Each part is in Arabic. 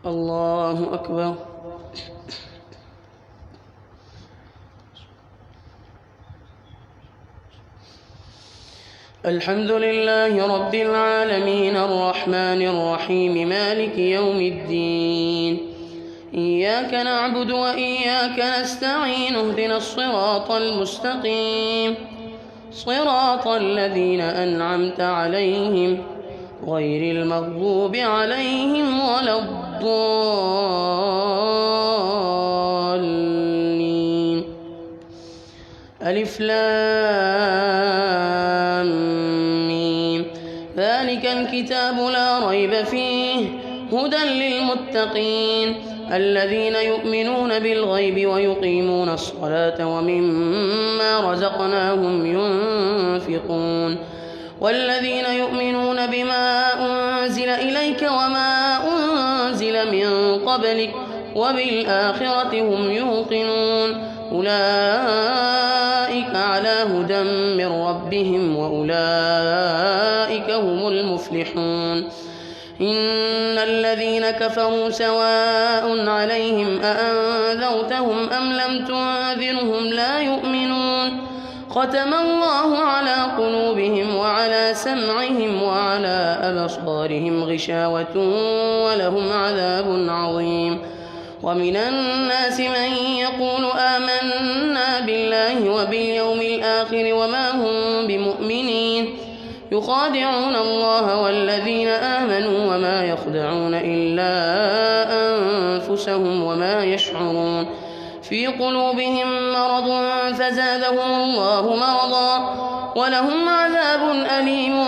الله أكبر. الحمد لله رب العالمين الرحمن الرحيم مالك يوم الدين. إياك نعبد وإياك نستعين اهدنا الصراط المستقيم صراط الذين أنعمت عليهم غير المغضوب عليهم ولا الضالين. ألف لام ميم. ذلك الكتاب لا ريب فيه هدى للمتقين الذين يؤمنون بالغيب ويقيمون الصلاة ومما رزقناهم ينفقون والذين يؤمنون بما أنزل إليك وما أنزل من قبلك وبالآخرة هم يوقنون أولئك على هدى من ربهم وأولئك هم المفلحون. إن الذين كفروا سواء عليهم أأنذرتهم أم لم تنذرهم لا يؤمنون ختم الله على قلوبهم وعلى سمعهم وعلى أبصارهم غشاوة ولهم عذاب عظيم. ومن الناس من يقول آمنا بالله وباليوم الآخر وما هم بمؤمنين يخادعون الله والذين آمنوا وما يخدعون إلا أنفسهم وما يشعرون. في قلوبهم مرض فزادهم الله مرضا ولهم عذاب أليم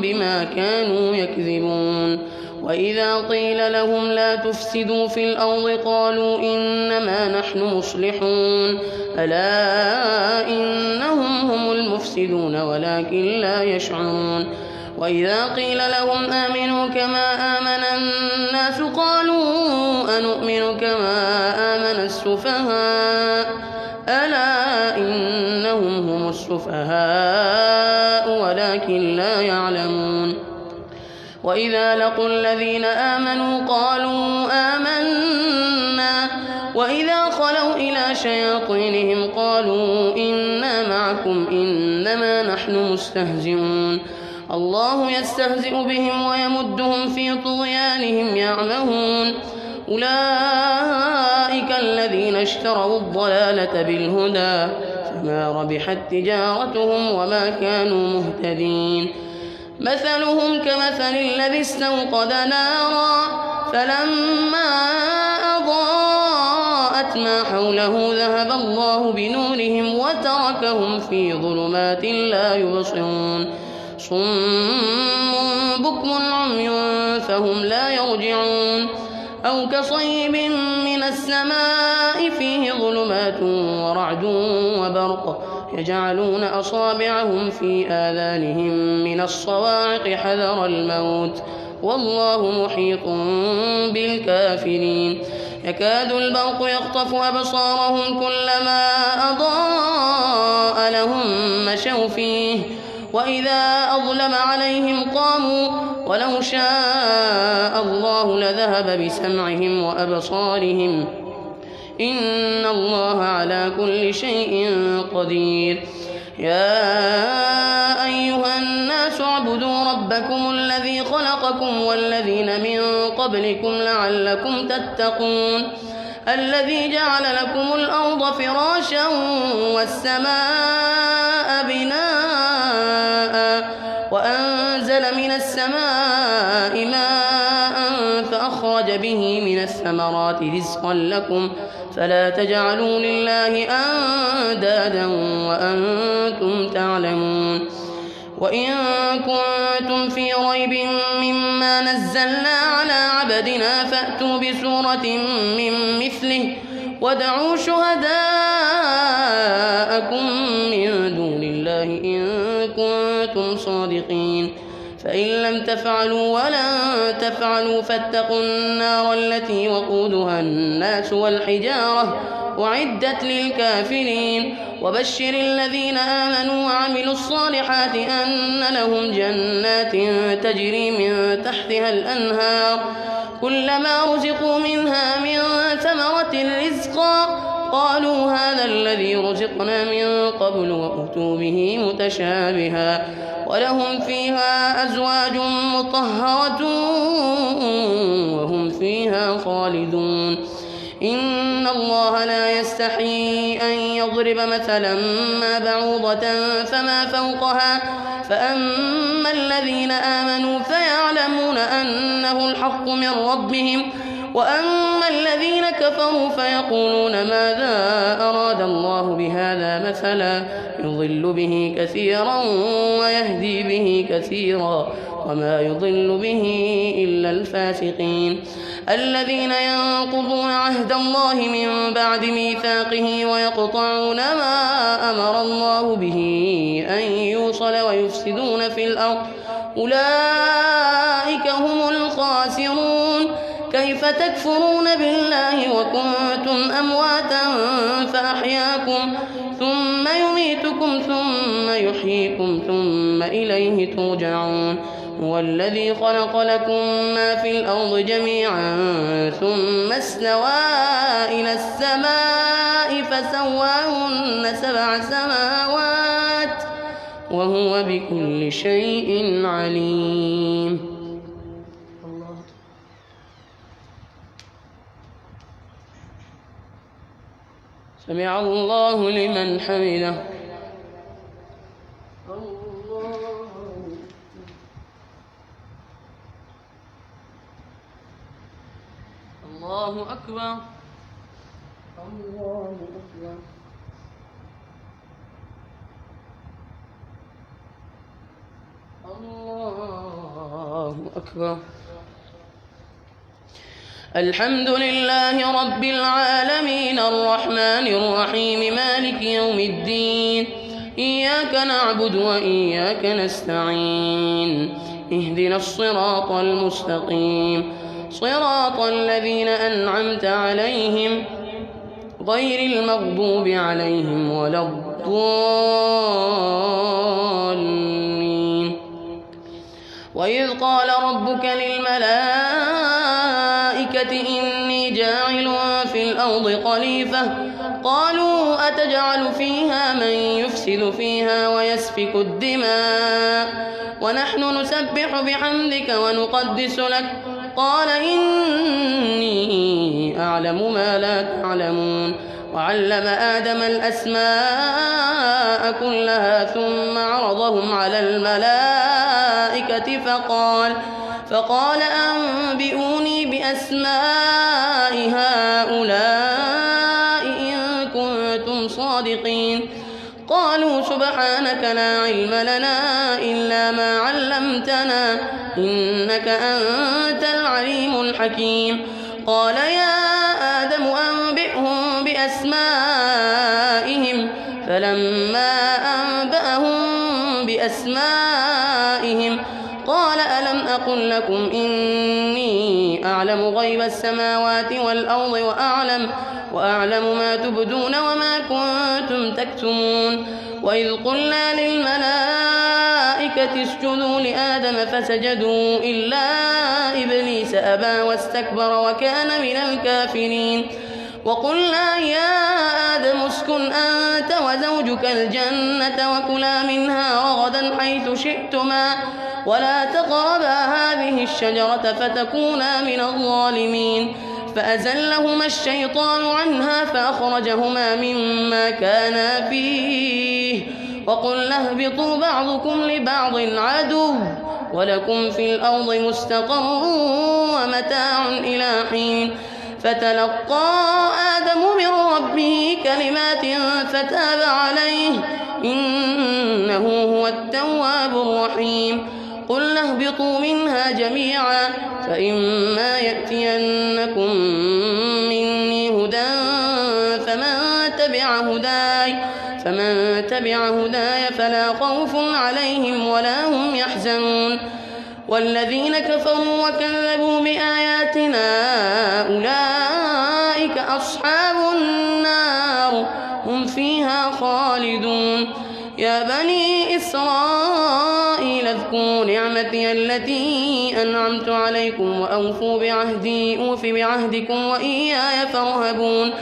بما كانوا يكذبون. وإذا قيل لهم لا تفسدوا في الأرض قالوا إنما نحن مصلحون ألا إنهم هم المفسدون ولكن لا يشعرون. وإذا قيل لهم آمنوا كما آمن الناس قالوا أنؤمن كما آمن السفهاء ألا إنهم هم السفهاء ولكن لا يعلمون. وإذا لقوا الذين آمنوا قالوا آمنا وإذا خلوا إلى شياطينهم قالوا إنا معكم إنما نحن مستهزئون. الله يستهزئ بهم ويمدهم في طغيانهم يعمهون. أولئك الذين اشتروا الضلالة بالهدى فما ربحت تجارتهم وما كانوا مهتدين. مثلهم كمثل الذي استوقد نارا فلما أضاءت ما حوله ذهب الله بنورهم وتركهم في ظلمات لا يبصرون. صم بكم عمي فهم لا يرجعون. أو كصيب من السماء فيه ظلمات ورعد وبرق يجعلون أصابعهم في آذانهم من الصواعق حذر الموت والله محيط بالكافرين. يكاد البرق يخطف أبصارهم كلما أضاء لهم مشوا فيه وإذا أظلم عليهم قاموا ولو شاء الله لذهب بسمعهم وأبصارهم إن الله على كل شيء قدير. يا أيها الناس اعبدوا ربكم الذي خلقكم والذين من قبلكم لعلكم تتقون. الذي جعل لكم الأرض فراشا والسماء بناء وأنزل من السماء ماء فأخرج به من الثمرات رزقا لكم فلا تجعلوا لله أندادا وأنتم تعلمون. وإن كنتم في ريب مما نزلنا على عبدنا فأتوا بسورة من مثله وادعوا شهداءكم من دون الله إن كنتم صادقين. فإن لم تفعلوا ولن تفعلوا فاتقوا النار التي وقودها الناس والحجارة أعدت للكافرين وبشر الذين آمنوا وعملوا الصالحات أن لهم جنات تجري من تحتها الأنهار كلما رزقوا منها من ثمرة رزقا قالوا هذا الذي رزقنا من قبل وأتوا به متشابها ولهم فيها أزواج مطهرة وهم فيها خالدون إن الله لا يستحيي أن يضرب مثلا ما بعوضة فما فوقها فأما الذين آمنوا فيعلمون أنه الحق من ربهم وأما الذين كفروا فيقولون ماذا أراد الله بهذا مثلا يضل به كثيرا ويهدي به كثيرا وما يضل به إلا الفاسقين الذين ينقضون عهد الله من بعد ميثاقه ويقطعون ما أمر الله به أن يوصل ويفسدون في الأرض أولئك هم الخاسرون كيف تكفرون بالله وكنتم أمواتا فأحياكم ثم يميتكم ثم يحييكم ثم إليه ترجعون هو الذي خلق لكم ما في الأرض جميعا ثم استوى إلى السماء فسواهن 7 سماوات وهو بكل شيء عليم. سمع الله لمن حمده. الله أكبر. الله أكبر. الله أكبر. الحمد لله رب العالمين الرحمن الرحيم مالك يوم الدين إياك نعبد وإياك نستعين اهدنا الصراط المستقيم صراط الذين أنعمت عليهم غير المغضوب عليهم ولا الضالين. وإذ قال ربك للملائكة إني جاعل في الأرض خليفة قالوا أتجعل فيها من يفسد فيها ويسفك الدماء ونحن نسبح بحمدك ونقدس لك قال إني أعلم ما لا تعلمون. وعلم آدم الأسماء كلها ثم عرضهم على الملائكة فقال أنبئوني بأسماء هؤلاء إن كنتم صادقين. قالوا سبحانك لا علم لنا إلا ما علمتنا إنك أنت العليم الحكيم. قال يا آدم أنبئهم بأسمائهم فلما أنبأهم بأسمائهم قال ألم أقل لكم إني أعلم غيب السماوات والأرض وأعلم ما تبدون وما كنتم تكتمون. وإذ قلنا للملائكة اسجدوا لآدم فسجدوا إلا إبليس أبى واستكبر وكان من الكافرين. وقلنا يا آدم اسكن أنت وزوجك الجنة وكلا منها رغدا حيث شئتما ولا تقربا هذه الشجرة فتكونا من الظالمين. فأزلهما الشيطان عنها فأخرجهما مما كانا فيه وقلنا اهبطوا بعضكم لبعض عدو ولكم في الأرض مستقر ومتاع إلى حين. فتلقى آدم من ربه كلمات فتاب عليه إنه هو التواب الرحيم. قلنا اهبطوا منها جميعا فإما يأتينكم مني هدى فمن تبع هداي فلا خوف عليهم ولا هم يحزنون. والذين كفروا وكذبوا بآياتنا أولئك أولئك أصحاب النار هم فيها خالدون. يا بني إسرائيل اذكروا نعمتي التي أنعمت عليكم وأوفوا بعهدي أوف بعهدكم وإياي فارهبون.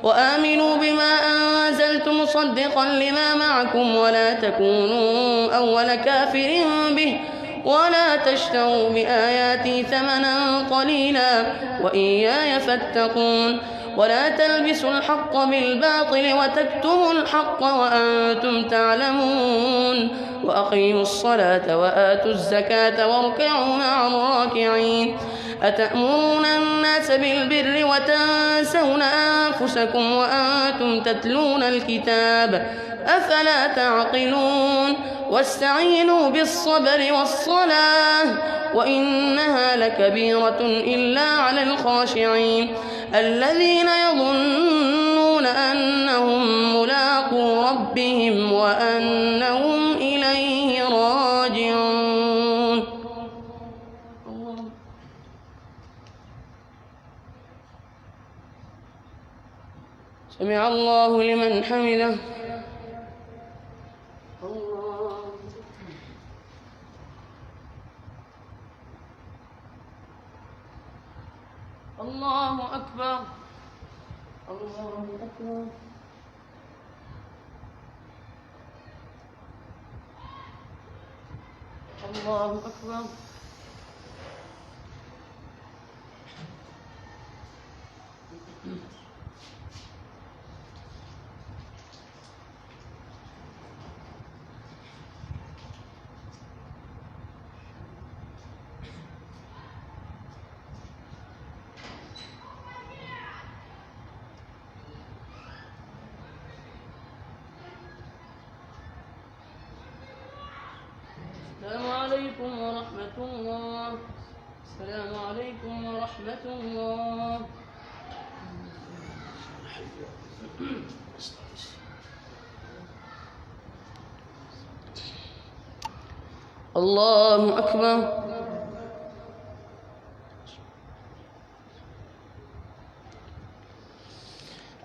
وآمنوا بما أنزلت مصدقا لما معكم ولا تكونوا أول كافر به ولا تشتروا بآياتي ثمنا قليلا وإياي فاتقون. ولا تلبسوا الحق بالباطل وتكتموا الحق وأنتم تعلمون. وأقيموا الصلاة وآتوا الزكاة واركعوا مع الراكعين. أتأمرون الناس بالبر وتنسون أنفسكم وأنتم تتلون الكتاب أفلا تعقلون. واستعينوا بالصبر والصلاة وإنها لكبيرة إلا على الخاشعين الذين يظنون أنهم ملاقو ربهم وأنهم إليه راجعون. سمع الله لمن حمده. الله أكبر. الله أكبر. الله أكبر. السلام عليكم ورحمة الله. السلام عليكم ورحمة الله. الله أكبر.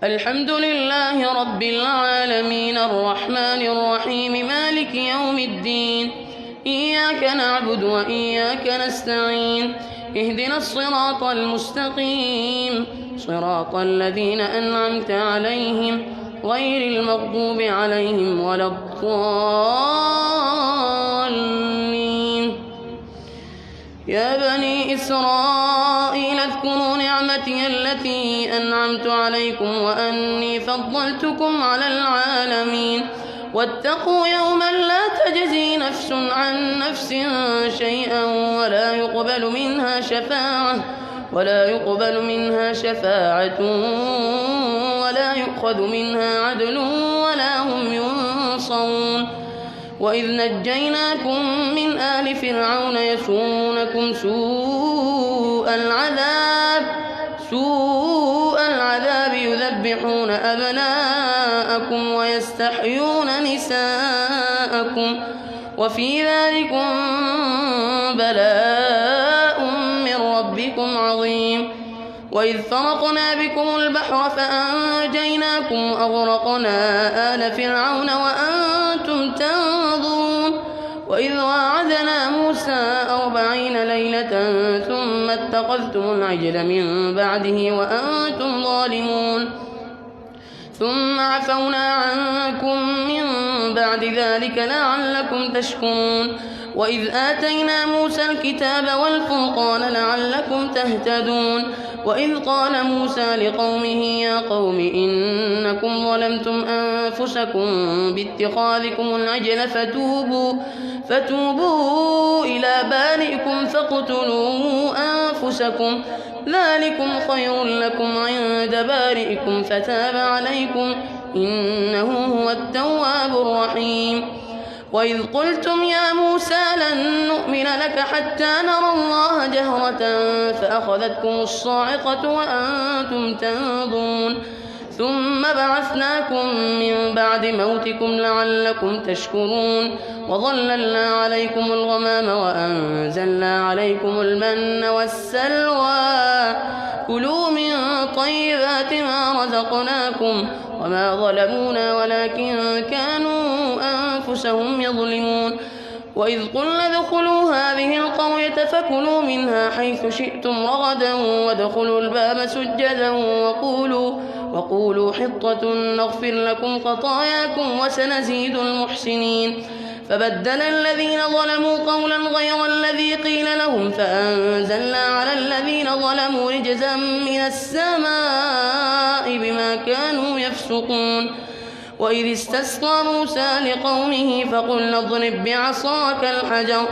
الحمد لله رب العالمين الرحمن الرحيم مالك يوم الدين إياك نعبد وإياك نستعين اهدنا الصراط المستقيم صراط الذين أنعمت عليهم غير المغضوب عليهم ولا الضالين. يا بني إسرائيل اذكروا نعمتي التي أنعمت عليكم وأني فضلتكم على العالمين. واتقوا يوما لا تجزي نفس عن نفس شيئا ولا يقبل منها شفاعة ولا يؤخذ منها عدل ولا هم ينصرون. وإذ نجيناكم من آل فرعون يسومونكم سوء العذاب يذبحون أبناءكم ويستحيون نساءكم وفي ذلكم بلاء من ربكم عظيم. وإذ فرقنا بكم البحر فأنجيناكم وأغرقنا آل فرعون وأنتم تنظرون. وإذ واعدنا موسى 40 ليلة ثم اتخذتم العجل من بعده وأنتم ظالمون ثم عفونا عنكم من بعد ذلك لعلكم تشكرون. وإذ آتينا موسى الكتاب والفرقان لعلكم تهتدون. وإذ قال موسى لقومه يا قوم إنكم ظلمتم أنفسكم باتخاذكم العجل فتوبوا إلى بارئكم فاقتلوا أنفسكم ذلكم خير لكم عند بارئكم فتاب عليكم إنه هو التواب الرحيم. وإذ قلتم يا موسى لن نؤمن لك حتى نرى الله جهرة فأخذتكم الصاعقة وأنتم تنظرون ثم بعثناكم من بعد موتكم لعلكم تشكرون. وظللنا عليكم الغمام وأنزلنا عليكم المن والسلوى كلوا من طيبات ما رزقناكم وما ظلمونا ولكن كانوا أنفسهم يظلمون وإذ قلنا ادخلوا هذه القرية فكلوا منها حيث شئتم رغدا وادخلوا الباب سجدا وقولوا حطة نغفر لكم خطاياكم وسنزيد المحسنين فبدل الذين ظلموا قولا غير الذي قيل لهم فأنزلنا على الذين ظلموا رجزا من السماء بما كانوا يفسقون وإذ استسقى موسى لقومه فقلنا اضرب بعصاك الحجر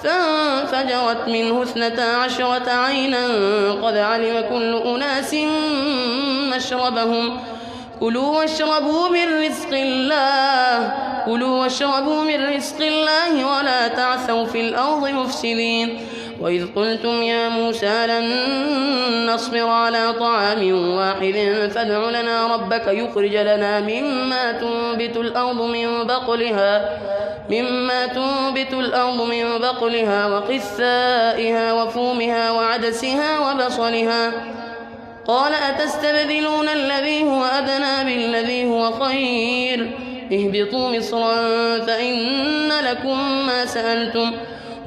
فانفجرت منه 12 عينا قد علم كل أناس مشربهم كلوا واشربوا من رزق الله ولا تعثوا في الأرض مفسدين وإذ قلتم يا موسى لن نصبر على طعام واحد فادع لنا ربك يخرج لنا مما تنبت الأرض من بقلها وقثائها وفومها وعدسها وبصلها قال أتستبدلون الذي هو أدنى بالذي هو خير اهبطوا مصرا فإن لكم ما سألتم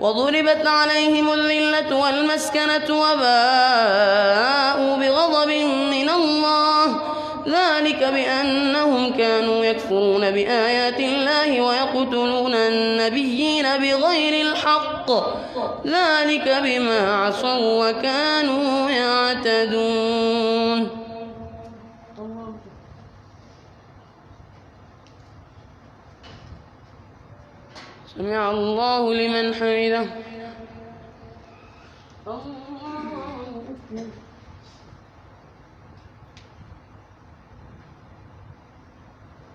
وضربت عليهم الذلة والمسكنة وباءوا بغضب من الله ذلك بأنهم كانوا يكفرون بآيات الله ويقتلون النبيين بغير الحق ذلك بما عصوا وكانوا يعتدون. سمع الله لمن حمده.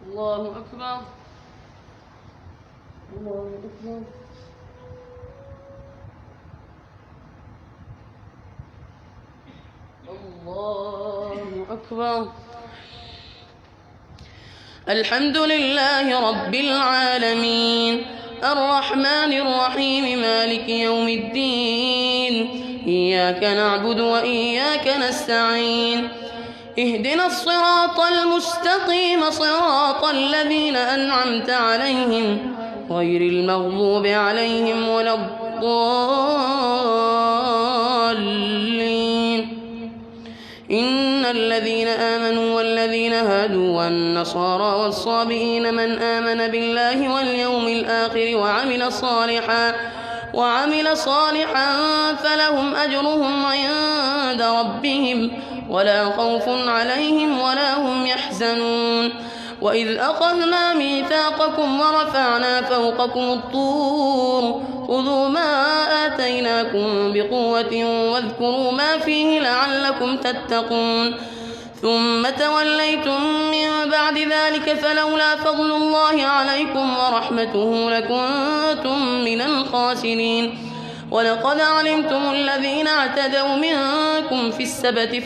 الله أكبر. الله أكبر. الله أكبر. الحمد لله رب العالمين الرحمن الرحيم مالك يوم الدين إياك نعبد وإياك نستعين اهدنا الصراط المستقيم صراط الذين أنعمت عليهم غير المغضوب عليهم ولا الضالين إن الذين آمنوا والذين هادوا والنصارى والصابئين من آمن بالله واليوم الآخر وعمل صالحا فلهم أجرهم عند ربهم ولا خوف عليهم ولا هم يحزنون وإذ أخذنا ميثاقكم ورفعنا فوقكم الطور خذوا ما آتيناكم بقوة واذكروا ما فيه لعلكم تتقون ثم توليتم من بعد ذلك فلولا فضل الله عليكم ورحمته لكنتم من الخاسرين ولقد علمتم الذين اعتدوا منكم في السبت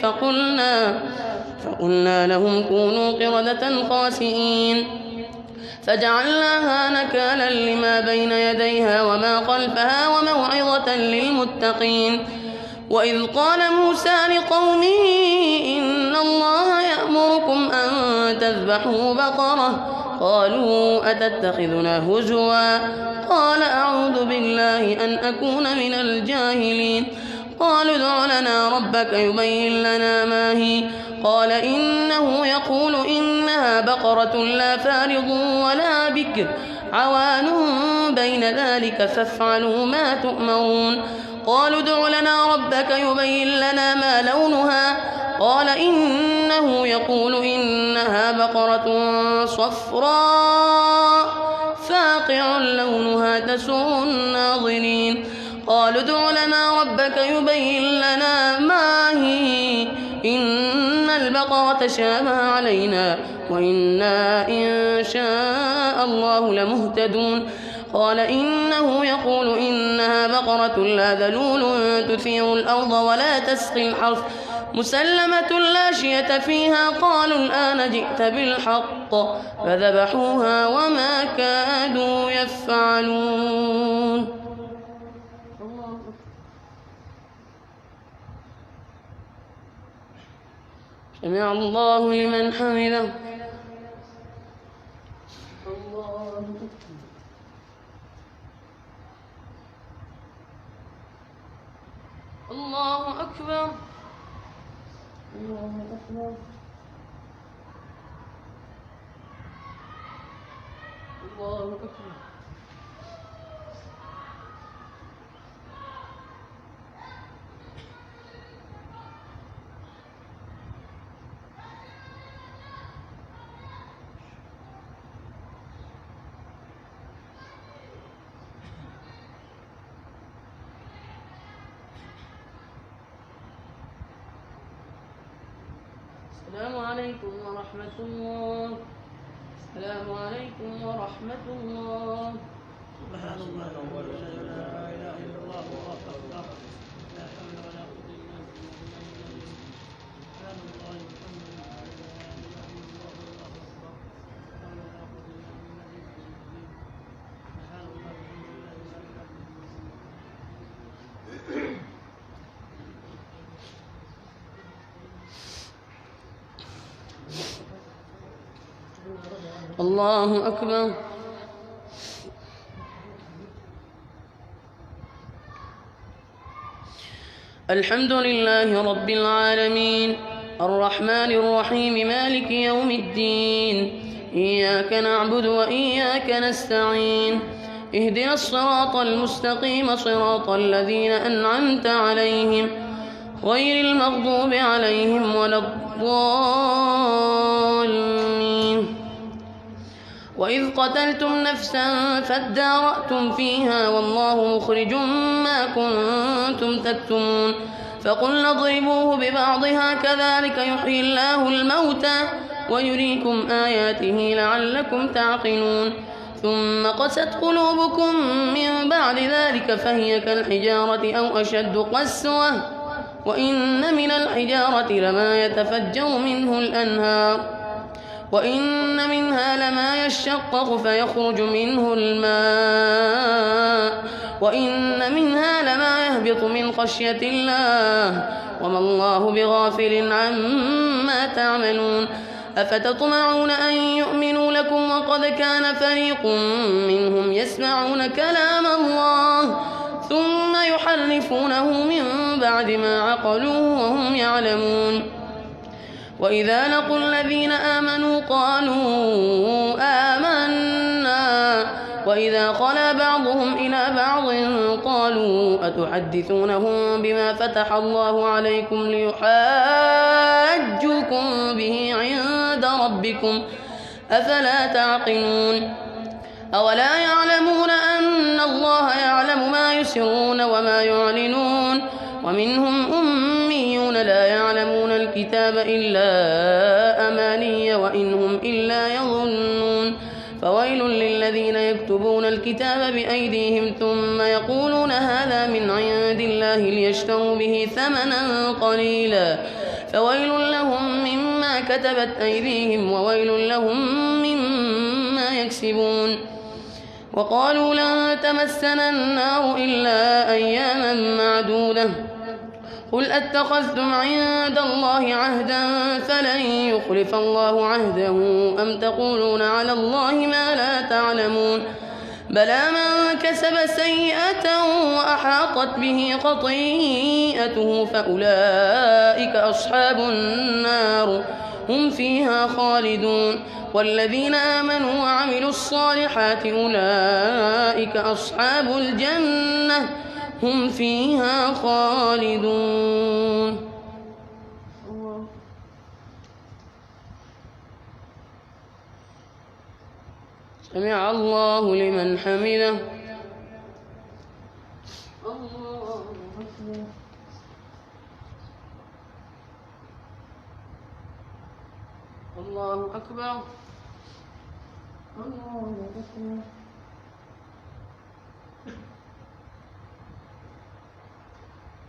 فقلنا لهم كونوا قردة خاسئين فجعلناها نكالا لما بين يديها وما خلفها وموعظة للمتقين وإذ قال موسى لقومه إن الله يأمركم أن تذبحوا بقرة قالوا أتتخذنا هزوا قال أعوذ بالله أن أكون من الجاهلين قالوا ادع لنا ربك يبين لنا ما هي قال إنه يقول إنها بقرة لا فارض ولا بكر عوان بين ذلك فافعلوا ما تؤمرون قالوا ادع لنا ربك يبين لنا ما لونها قال إنه يقول إنها بقرة صفراء فاقع لونها تسر الناظرين قالوا ادع لنا ربك يبين لنا ما هي إن البقرة شابه علينا وإنا إن شاء الله لمهتدون قال إنه يقول إنها بقرة لا ذلول تثير الأرض ولا تسقي الحرث مسلمة لا شية فيها قالوا الآن جئت بالحق فذبحوها وما كادوا يفعلون. سمع الله لمن حمده. الله أكبر. الله أكبر. الله أكبر. السلام عليكم ورحمة الله. السلام عليكم ورحمة الله. سبحان الله لا إله إلا الله والله أكبر لا حول ولا قوة إلا بالله. سبحان الله والحمد لله لا إله إلا الله والله أكبر لا حول ولا قوة إلا بالله. سبحان الله والحمد لله لا إله إلا الله. الله أكبر. الحمد لله رب العالمين الرحمن الرحيم مالك يوم الدين إياك نعبد وإياك نستعين اهدنا الصراط المستقيم صراط الذين أنعمت عليهم غير المغضوب عليهم ولا الضالين. وإذ قتلتم نفسا فادارأتم فيها والله مخرج ما كنتم تكتمون فقلنا اضربوه ببعضها كذلك يحيي الله الموتى ويريكم آياته لعلكم تعقلون. ثم قست قلوبكم من بعد ذلك فهي كالحجارة أو أشد قسوة وإن من الحجارة لما يتفجر منه الأنهار وإن منها لما يشقق فيخرج منه الماء وإن منها لما يهبط من خشية الله وما الله بغافل عما تعملون. أفتطمعون أن يؤمنوا لكم وقد كان فريق منهم يسمعون كلام الله ثم يحرفونه من بعد ما عقلوه وهم يعلمون. وإذا لقوا الذين آمنوا قالوا آمنا وإذا خلا بعضهم إلى بعض قالوا أتحدثونهم بما فتح الله عليكم ليحاجوكم به عند ربكم أفلا تعقلون. أولا يعلمون أن الله يعلم ما يسرون وما يعلنون ومنهم أميون لا يعلمون الكتاب إلا أماني وإنهم إلا يظنون. فويل للذين يكتبون الكتاب بأيديهم ثم يقولون هذا من عند الله ليشتروا به ثمنا قليلا فويل لهم مما كتبت أيديهم وويل لهم مما يكسبون. وقالوا لن تمسنا النار إلا أياما معدودة قل أتخذتم عند الله عهدا فلن يخلف الله عهده أم تقولون على الله ما لا تعلمون. بلى من كسب سيئة وأحاطت به خطيئته فأولئك أصحاب النار هم فيها خالدون. والذين آمنوا وعملوا الصالحات أولئك أصحاب الجنة هم فيها خالدون. سمع الله لمن حمده. الله أكبر. الله أكبر.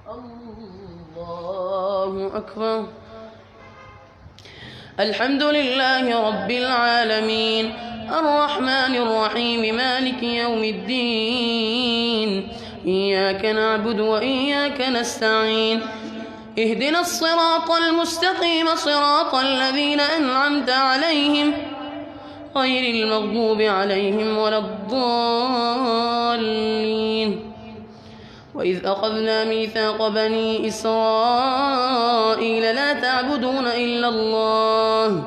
الله أكبر. الحمد لله رب العالمين الرحمن الرحيم مالك يوم الدين إياك نعبد وإياك نستعين اهدنا الصراط المستقيم صراط الذين أنعمت عليهم غير المغضوب عليهم ولا الضالين. وإذ أخذنا ميثاق بني إسرائيل لا تعبدون إلا الله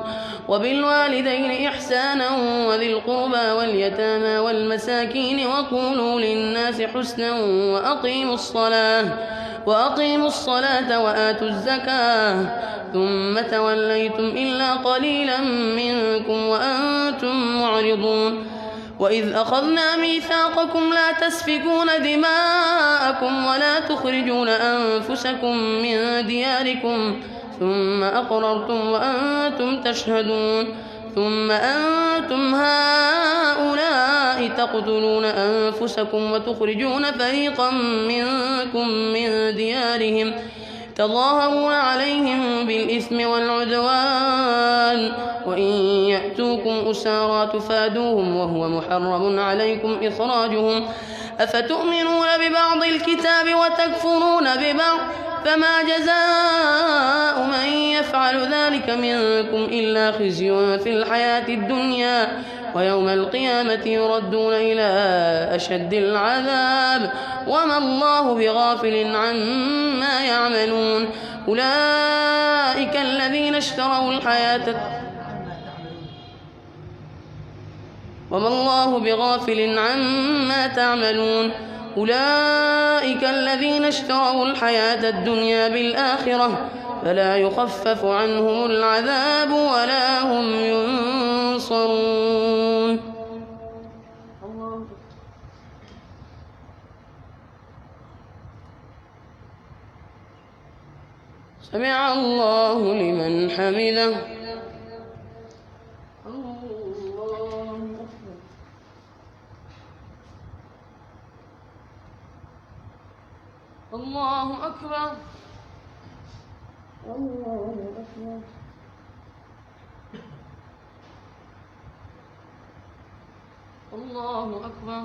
وبالوالدين إحسانا وذي القربى واليتامى والمساكين وقولوا للناس حسنا وأقيموا الصلاة وآتوا الزكاة ثم توليتم إلا قليلا منكم وأنتم معرضون. وإذ أخذنا ميثاقكم لا تسفكون دماءكم ولا تخرجون أنفسكم من دياركم ثم أقررتم وأنتم تشهدون. ثم أنتم هؤلاء تقتلون أنفسكم وتخرجون فريقا منكم من ديارهم تظاهرون عليهم بالإثم والعدوان وإن يأتوكم أسارى تفادوهم وهو محرم عليكم إخراجهم أفتؤمنون ببعض الكتاب وتكفرون ببعض فما جزاء من يفعل ذلك منكم إلا خزي في الحياة الدنيا ويوم القيامة يردون إلى أشد العذاب وما الله بغافل عما يعملون. أولئك الذين اشتروا الحياة وما الله بغافل عما تعملون. أولئك الذين اشتروا الحياة الدنيا بالآخرة فلا يخفف عنهم العذاب ولا هم ينصرون. سمع الله لمن حمده. الله أكبر. الله أكبر. الله أكبر.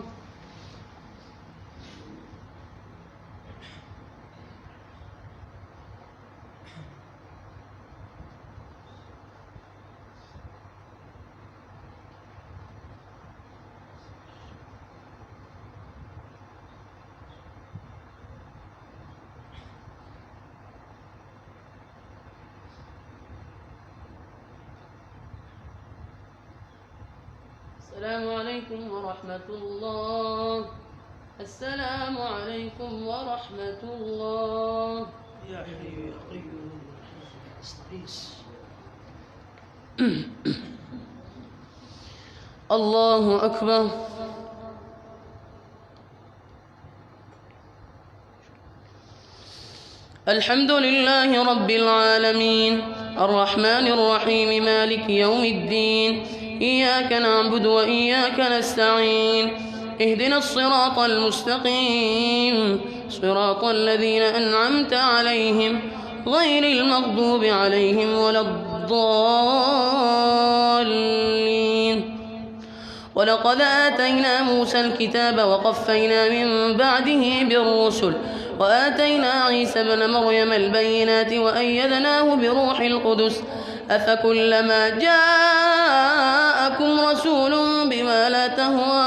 السلام عليكم ورحمة الله. السلام عليكم ورحمة الله. يا حي يا قيوم استغيث. الله أكبر. الحمد لله رب العالمين الرحمن الرحيم مالك يوم الدين إياك نعبد وإياك نستعين اهدنا الصراط المستقيم صراط الذين أنعمت عليهم غير المغضوب عليهم ولا الضالين. ولقد آتينا موسى الكتاب وقفينا من بعده بالرسل وآتينا عيسى ابن مريم البينات وأيدناه بروح القدس أفكلما جاءكم رسول بما لا تهوى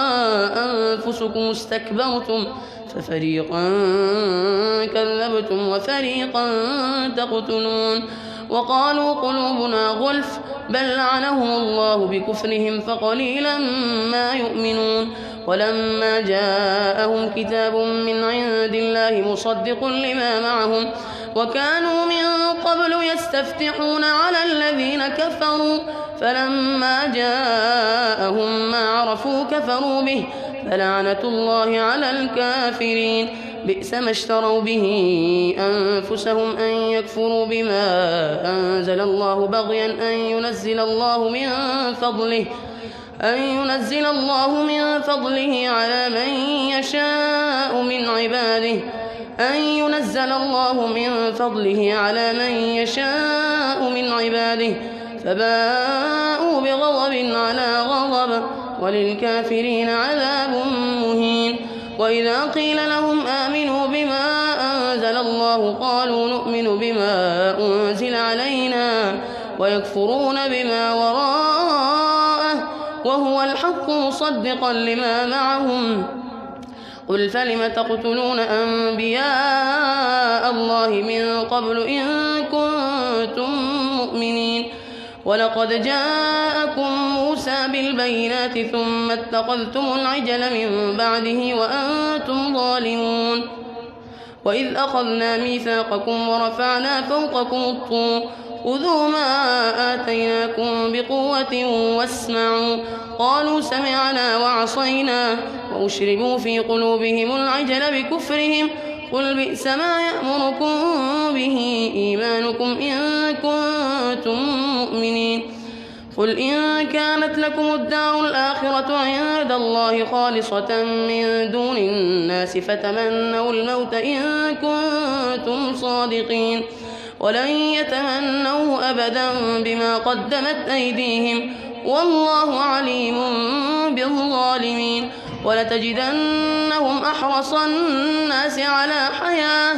أنفسكم استكبرتم ففريقا كذبتم وفريقا تقتلون. وقالوا قلوبنا غلف بل لعنهم الله بكفرهم فقليلا ما يؤمنون. ولما جاءهم كتاب من عند الله مصدق لما معهم وكانوا من قبل يستفتحون على الذين كفروا فلما جاءهم ما عرفوا كفروا به فلعنة الله على الكافرين. بئس ما اشتروا به أنفسهم أن يكفروا بما أنزل الله بغيا أن ينزل الله من فضله على من يشاء من عباده فباءوا بغضب على غضب وللكافرين عذاب مهين. وإذا قيل لهم آمنوا بما أنزل الله قالوا نؤمن بما ما أنزل علينا ويكفرون بما وراءه وهو الحق مصدقا لما معهم. قل فلم تقتلون أنبياء الله من قبل إن كنتم مؤمنين؟ ولقد جاءكم موسى بالبينات ثم اتخذتم العجل من بعده وأنتم ظالمون. وإذ أخذنا ميثاقكم ورفعنا فوقكم الطور خذوا ما آتيناكم بقوة واسمعوا قالوا سمعنا وعصينا وأشربوا في قلوبهم العجل بكفرهم قل بئس ما يأمركم به إيمانكم إن كنتم مؤمنين. قل إن كانت لكم الدار الآخرة عند الله خالصة من دون الناس فتمنوا الموت إن كنتم صادقين ولن يتمنوه أبدا بما قدمت أيديهم والله عليم بالظالمين. ولتجدنهم أحرص الناس على حياة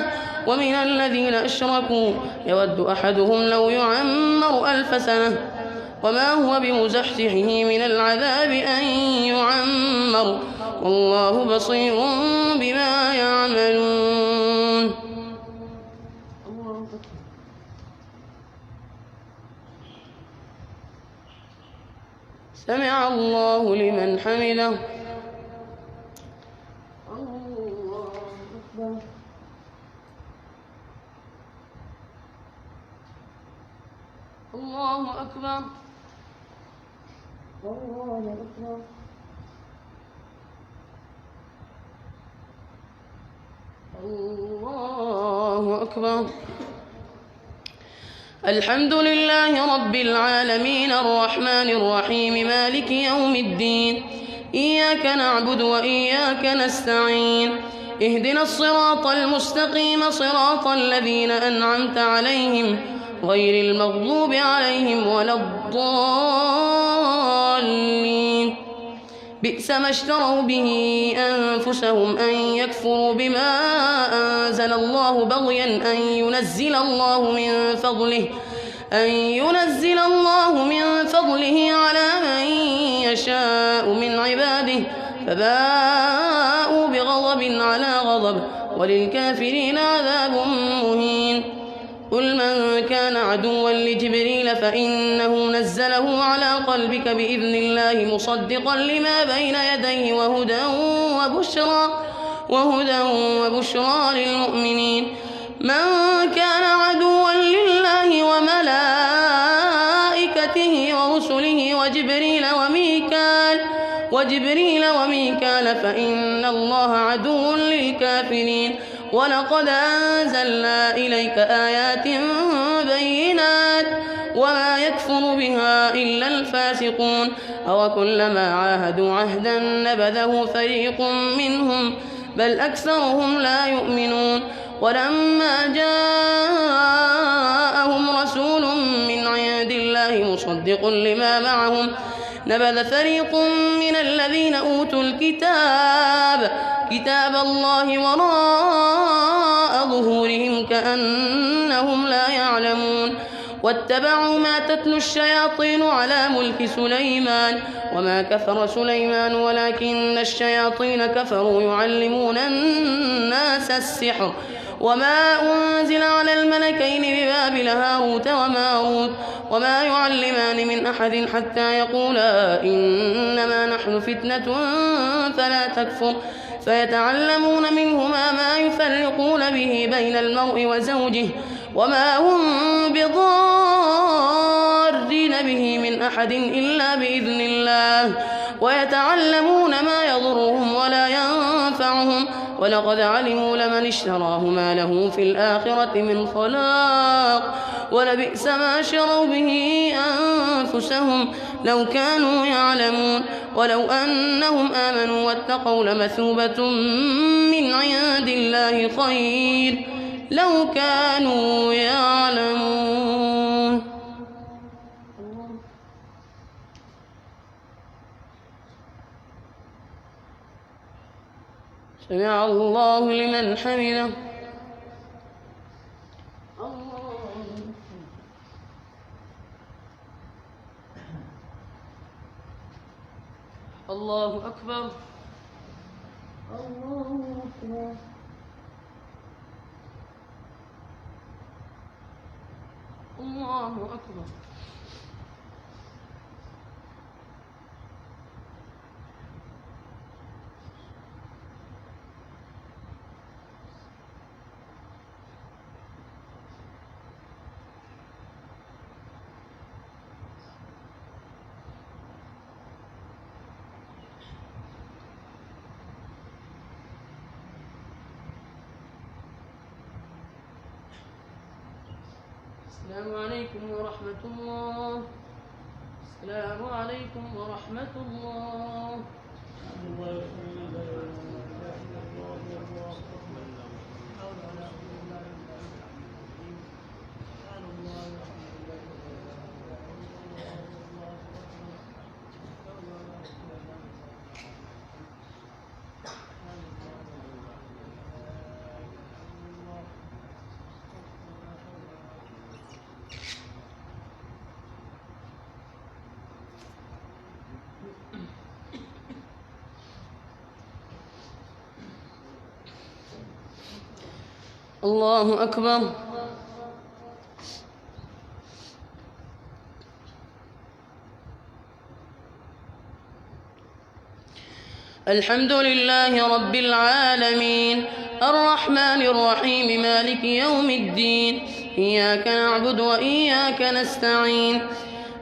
ومن الذين أشركوا يود أحدهم لو يعمر 1000 سنة وما هو بمزحزحه من العذاب أن يعمر والله بصير بما يعملون. سمع الله لمن حمده. الله أكبر. الله أكبر. الله أكبر. الحمد لله رب العالمين الرحمن الرحيم مالك يوم الدين إياك نعبد وإياك نستعين اهدنا الصراط المستقيم صراط الذين أنعمت عليهم غير المغضوب عليهم ولا الضالين. بئس ما اشتروا به أنفسهم أن يكفروا بما أنزل الله بغيا أن ينزل الله من فضله على من يشاء من عباده فباءوا بغضب على غضب وللكافرين عذاب مهين. قل من كان عدوا لجبريل فإنه نزله على قلبك بإذن الله مصدقا لما بين يديه وهدى وبشرى للمؤمنين. من كان عدوا لله وملائكته ورسله وجبريل وميكال فإن الله عدو للكافرين. ولقد أنزلنا إليك آيات بينات وما يكفر بها إلا الفاسقون أوكلما عاهدوا عهدا نبذه فريق منهم بل أكثرهم لا يؤمنون. ولما جاءهم رسول من عند الله مصدق لما معهم نبذ فريق من الذين أوتوا كتاب الله وراء ظهورهم كأنهم لا يعلمون. واتبعوا ما تتلو الشياطين على ملك سليمان وما كفر سليمان ولكن الشياطين كفروا يعلمون الناس السحر وما أنزل على الملكين ببابل هاروت وماروت وما يعلمان من أحد حتى يقولا إنما نحن فتنة فلا تكفر فيتعلمون منهما ما يفرقون به بين المرء وزوجه وما هم بضارين به من أحد إلا بإذن الله ويتعلمون ما يضرهم ولا ينفعهم ولقد علموا لمن اشتراه ما له في الآخرة من خلاق ولبئس ما شروا به أنفسهم لو كانوا يعلمون. ولو أنهم آمنوا واتقوا لمثوبة من عند الله خير لو كانوا يعلمون. سمع الله لمن حمده. الله الله أكبر. الله أكبر. الله أكبر. السلام عليكم ورحمة الله. السلام عليكم ورحمة الله. الله أكبر. الحمد لله رب العالمين الرحمن الرحيم مالك يوم الدين إياك نعبد وإياك نستعين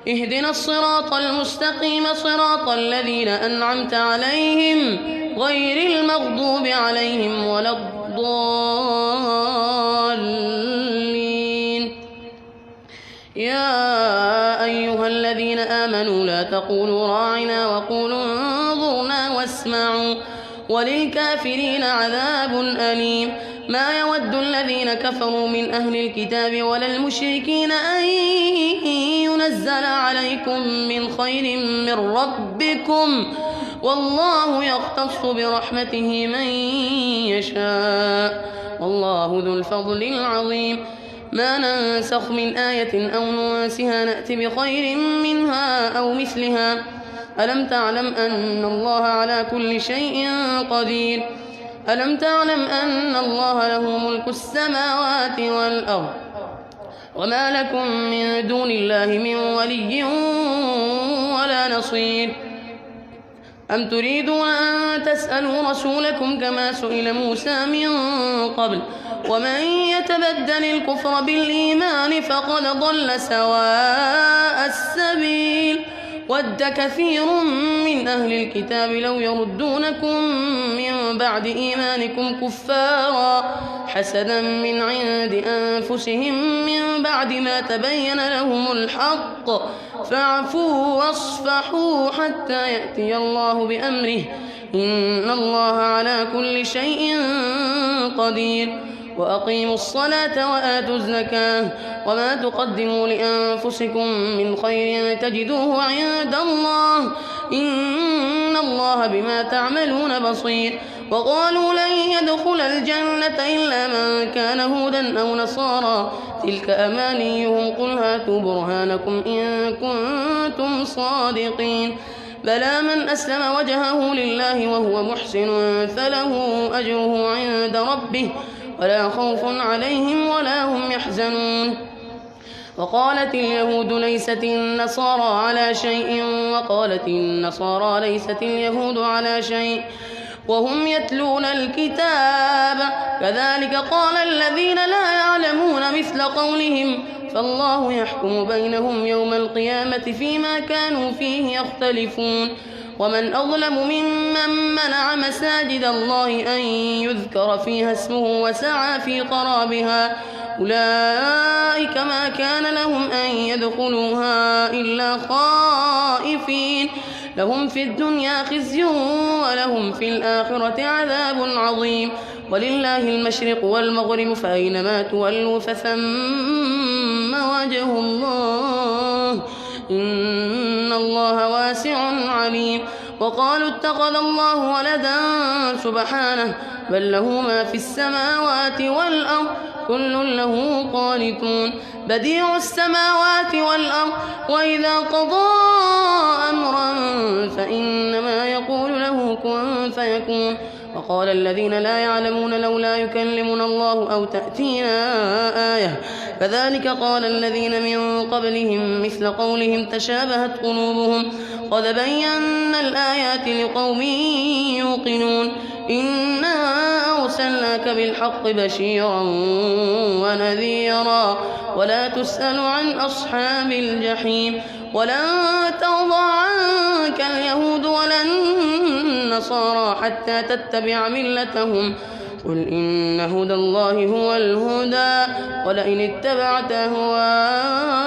اهدنا الصراط المستقيم صراط الذين أنعمت عليهم غير المغضوب عليهم ولا الضالين. يا أيها الذين آمنوا لا تقولوا راعنا وقولوا انظرنا واسمعوا وللكافرين عذاب أليم. ما يود الذين كفروا من أهل الكتاب ولا المشركين أن ينزل عليكم من خير من ربكم والله يختص برحمته من يشاء والله ذو الفضل العظيم. ما ننسخ من آية أو ننسها نأت بخير منها أو مثلها. ألم تعلم أن الله على كل شيء قدير. ألم تعلم أن الله له ملك السماوات والأرض وما لكم من دون الله من ولي ولا نصير. أم تريدون أن تسألوا رسولكم كما سئل موسى من قبل ومن يتبدل الكفر بالإيمان فقد ضل سواء السبيل. ود كثير من أهل الكتاب لو يردونكم من بعد إيمانكم كفارا حسدا من عند أنفسهم من بعد ما تبين لهم الحق فاعفوا واصفحوا حتى يأتي الله بأمره إن الله على كل شيء قدير. وأقيموا الصلاة وآتوا الزكاة وما تقدموا لأنفسكم من خير تجدوه عند الله إن الله بما تعملون بصير. وقالوا لن يدخل الجنة إلا من كان هودا أو نصارى تلك أمانيهم قل هاتوا برهانكم إن كنتم صادقين. بلى من أسلم وجهه لله وهو محسن فله أجره عند ربه ولا خوف عليهم ولا هم يحزنون. وقالت اليهود ليست النصارى على شيء وقالت النصارى ليست اليهود على شيء وهم يتلون الكتاب كذلك قال الذين لا يعلمون مثل قولهم فالله يحكم بينهم يوم القيامة فيما كانوا فيه يختلفون. ومن أظلم ممن منع مساجد الله أن يذكر فيها اسمه وسعى في خرابها أولئك ما كان لهم أن يدخلوها إلا خائفين لهم في الدنيا خزي ولهم في الآخرة عذاب عظيم. ولله المشرق والمغرب فأينما تولوا فثم وجه الله إن الله واسع عليم. وقالوا اتخذ الله ولدا سبحانه بل له ما في السماوات والأرض كل له قانتون. بديع السماوات والأرض وإذا قضى أمرا فإنما يقول كن فيكون. وقال الذين لا يعلمون لولا يكلمنا الله أو تأتينا آية كذلك قال الذين من قبلهم مثل قولهم تشابهت قلوبهم قد بينا الآيات لقوم يوقنون. إنا أرسلناك بالحق بشيرا ونذيرا ولا تسأل عن أصحاب الجحيم. ولن ترضى عنك اليهود ولا النصارى حتى تتبع ملتهم قل إن هدى الله هو الهدى ولئن اتبعت أهواءهم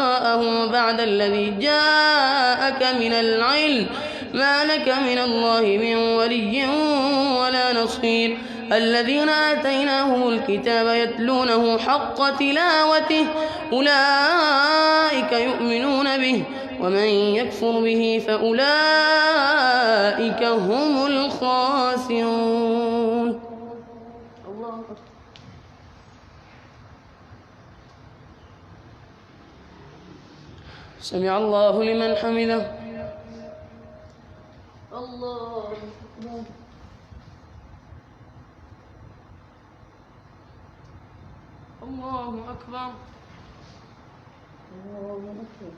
بعد الذي جاءك من العلم ما لك من الله من ولي ولا نصير. الذين آتيناهم الكتاب يتلونه حق تلاوته أولئك يؤمنون به ومن يكفر به فأولئك هم الخاسرون. الله أكبر. سمع الله لمن حمده. الله أكبر. الله أكبر. الله أكبر.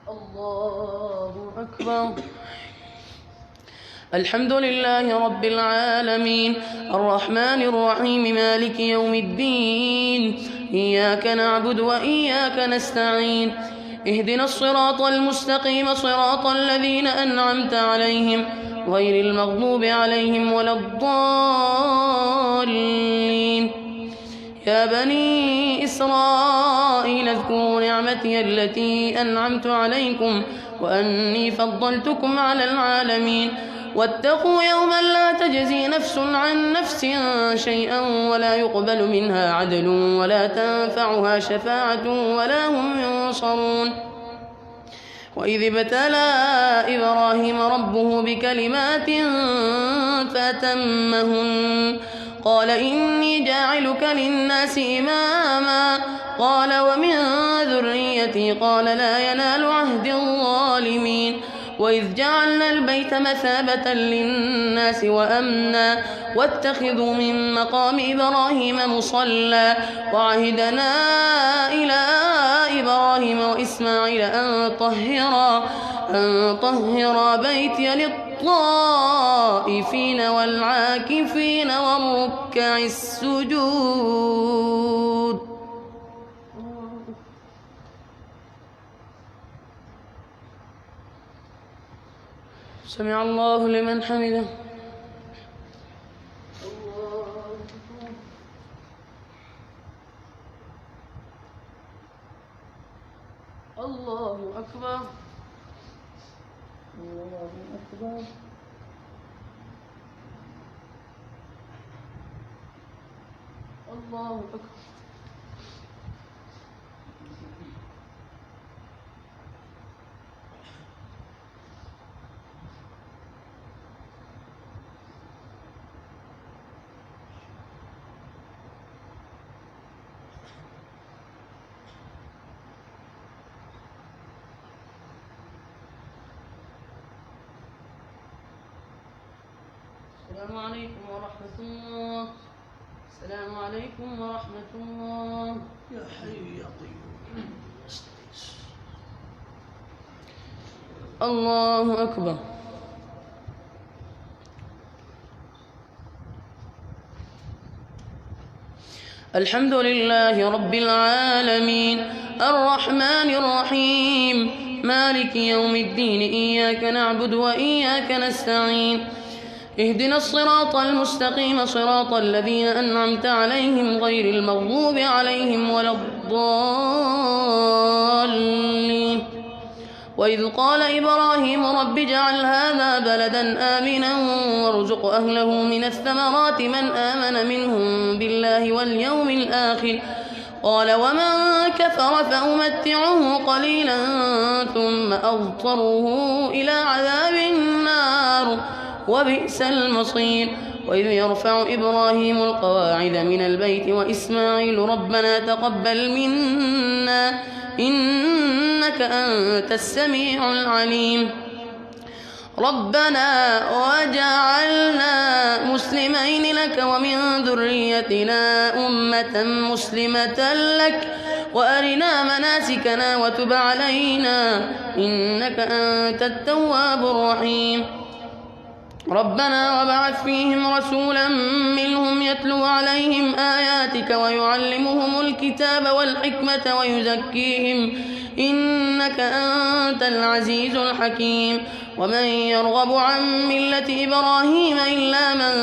الله أكبر. الحمد لله رب العالمين الرحمن الرحيم مالك يوم الدين إياك نعبد وإياك نستعين اهدنا الصراط المستقيم صراط الذين أنعمت عليهم غير المغضوب عليهم ولا الضالين. يا بني إسرائيل اذكروا نعمتي التي أنعمت عليكم وأني فضلتكم على العالمين. واتقوا يوما لا تجزي نفس عن نفس شيئا ولا يقبل منها عدل ولا تنفعها شفاعة ولا هم ينصرون. وإذ ابتلى إبراهيم ربه بكلمات فأتمهن قال إني جاعلك للناس إماما قال ومن ذريتي قال لا ينال عهد الظالمين. وإذ جعلنا البيت مثابة للناس وأمنا واتخذوا من مقام إبراهيم مصلى وعهدنا إلى إبراهيم وإسماعيل أن طهرا بيتي للطائفين والعاكفين والركع السجود. سمع الله لمن حمده. الله أكبر. الله أكبر. الله أكبر. السلام عليكم ورحمة الله. السلام عليكم ورحمة الله. يا حي يا قيوم. الله أكبر. الحمد لله رب العالمين الرحمن الرحيم مالك يوم الدين إياك نعبد وإياك نستعين اهدنا الصراط المستقيم صراط الذين أنعمت عليهم غير المغضوب عليهم ولا الضالين. وإذ قال إبراهيم رب اجعل هذا بلدا آمنا وارزق أهله من الثمرات من آمن منهم بالله واليوم الآخر قال ومن كفر فأمتعه قليلا ثم أضطره إلى عذاب النار وبئس المصير. وإذ يرفع إبراهيم القواعد من البيت وإسماعيل ربنا تقبل منا إنك أنت السميع العليم. ربنا وجعلنا مسلمين لك ومن ذريتنا أمة مسلمة لك وأرنا مناسكنا وتب علينا إنك أنت التواب الرحيم. ربنا وابعث فيهم رسولا منهم يتلو عليهم آياتك ويعلمهم الكتاب والحكمة ويزكيهم إنك أنت العزيز الحكيم. ومن يرغب عن ملة إبراهيم إلا من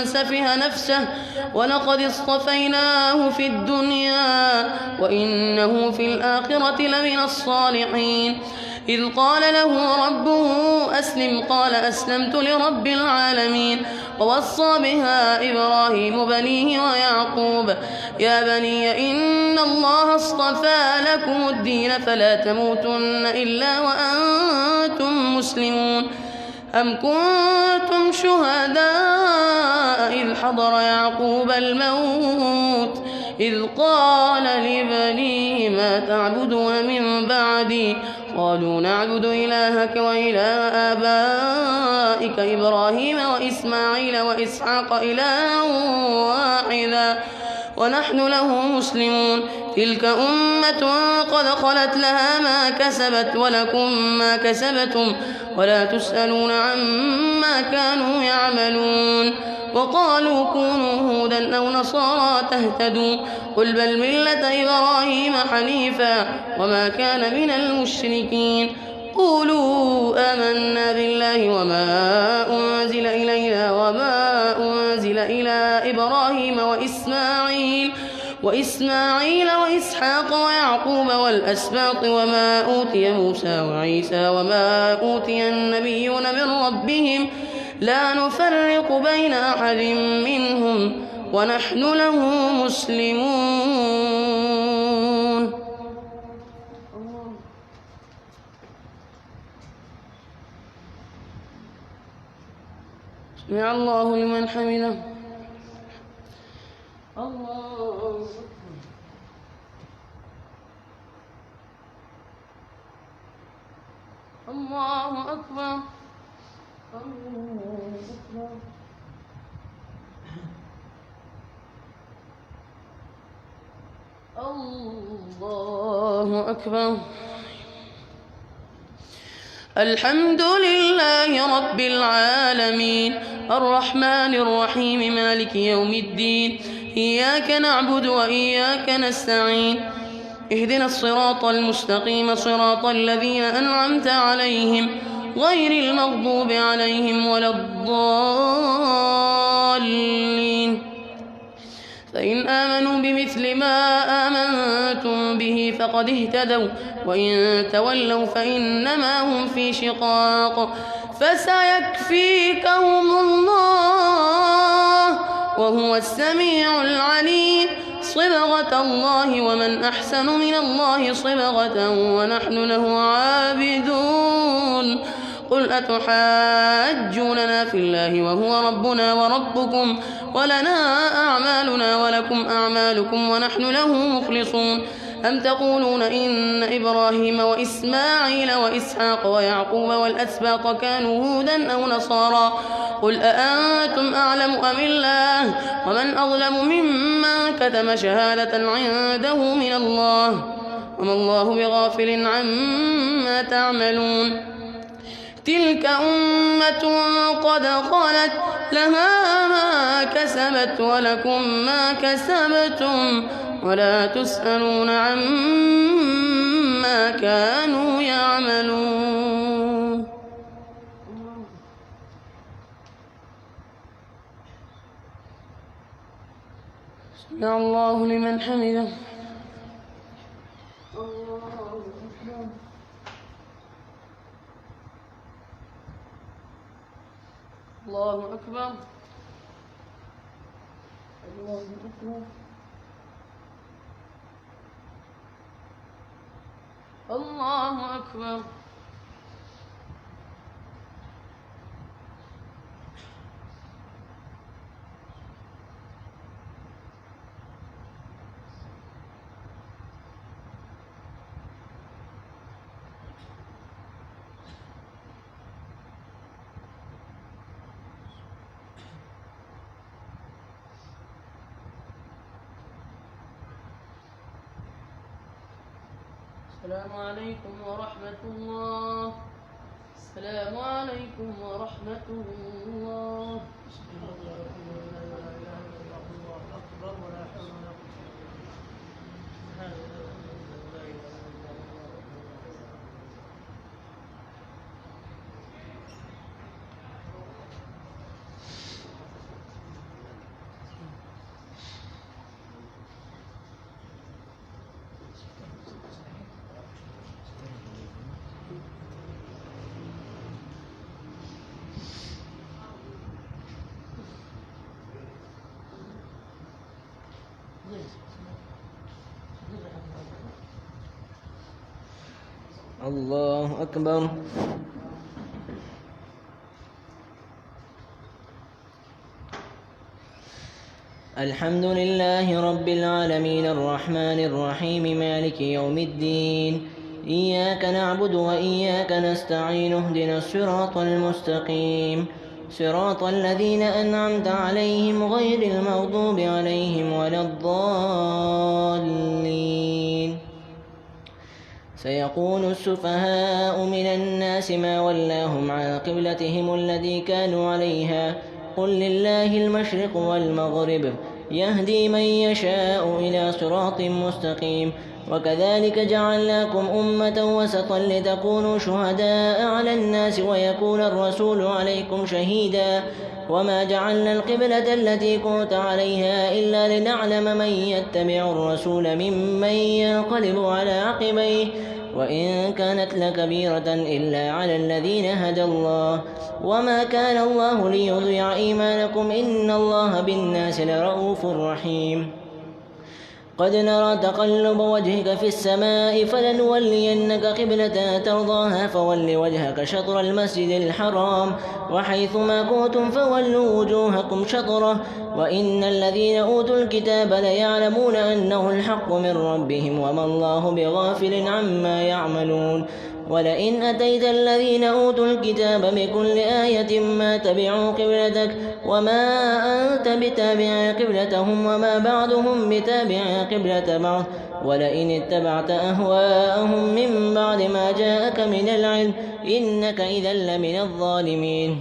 سفه نفسه ولقد اصطفيناه في الدنيا وإنه في الآخرة لمن الصالحين. إذ قال له ربه أسلم قال أسلمت لرب العالمين. ووصى بها إبراهيم بنيه ويعقوب يا بني إن الله اصطفى لكم الدين فلا تموتن إلا وأنتم مسلمون. أم كنتم شهداء إذ حضر يعقوب الموت إذ قال لبنيه ما تعبدون من بعدي قالوا نعبد إلهك وإله آبائك إبراهيم وإسماعيل وإسحاق إلها واحدا ونحن له مسلمون. تلك أمة قد خلت لها ما كسبت ولكم ما كسبتم ولا تسألون عما كانوا يعملون. وقالوا كونوا هودا أو نصارى تهتدوا قل بل ملة إبراهيم حنيفا وما كان من المشركين. قولوا آمنا بالله وما أنزل إلينا وما أنزل إلى إبراهيم وإسماعيل وإسحاق ويعقوب والأسباط وما أوتي موسى وعيسى وما أوتي النبيون من ربهم لا نفرق بين أحد منهم ونحن له مسلمون. سمع الله لمن حمده. الله أكبر. الله أكبر. الحمد لله رب العالمين الرحمن الرحيم مالك يوم الدين إياك نعبد وإياك نستعين اهدنا الصراط المستقيم صراط الذين أنعمت عليهم غير المغضوب عليهم ولا الضالين. فإن آمنوا بمثل ما آمنتم به فقد اهتدوا وإن تولوا فإنما هم في شقاق فسيكفيكهم الله وهو السميع العليم. صبغة الله ومن أحسن من الله صبغة ونحن له عابدون. قل أتحاجوننا في الله وهو ربنا وربكم ولنا أعمالنا ولكم أعمالكم ونحن له مخلصون. أم تقولون إن إبراهيم وإسماعيل وإسحاق ويعقوب والأسباط كانوا هودا أو نصارى قل أأنتم أعلم أم الله ومن أظلم ممن كتم شهادة عنده من الله وما الله بغافل عما تعملون. تلك أمة قد خلت لها ما كسبت ولكم ما كسبتم ولا تسألون عما كانوا يعملون. سمع الله لمن حمده. الله أكبر. الله أكبر. الله أكبر. السلام عليكم ورحمة الله. السلام عليكم ورحمة الله. لا إله إلا الله الله أكبر ولا حول ولا قوة إلا الله أكبر. الحمد لله رب العالمين الرحمن الرحيم مالك يوم الدين. إياك نعبد وإياك نستعين اهدنا الصراط المستقيم صراط الذين أنعمت عليهم غير المغضوب عليهم ولا الضالين. سيقول السفهاء من الناس ما ولاهم عن قبلتهم التي كانوا عليها قل لله المشرق والمغرب يهدي من يشاء إلى صراط مستقيم. وكذلك جعلناكم أمة وسطا لتكونوا شهداء على الناس ويكون الرسول عليكم شهيدا. وما جعلنا القبلة التي كنت عليها إلا لنعلم من يتبع الرسول ممن ينقلب على عقبيه وإن كانت لكبيرة إلا على الذين هدى الله. وما كان الله ليضيع إيمانكم إن الله بالناس لرءوف رحيم. قد نرى تقلب وجهك في السماء فلنولينك قبلة ترضاها فول وجهك شطر المسجد الحرام وحيث ما كنتم فولوا وجوهكم شطره وإن الذين أوتوا الكتاب ليعلمون أنه الحق من ربهم وما الله بغافل عما يعملون. ولئن أتيت الذين أوتوا الكتاب بكل آية ما تبعوا قبلتك وما أنت بتابع قبلتهم وما بعضهم بتابع قبلة بعض ولئن اتبعت أهواءهم من بعد ما جاءك من العلم إنك إذا لمن الظالمين.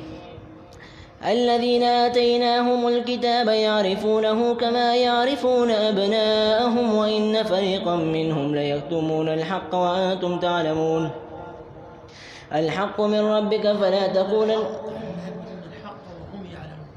الذين آتيناهم الكتاب يعرفونه كما يعرفون أبناءهم وإن فريقا منهم ليكتمون الحق وأنتم تعلمون. الحق من ربك فلا تكونن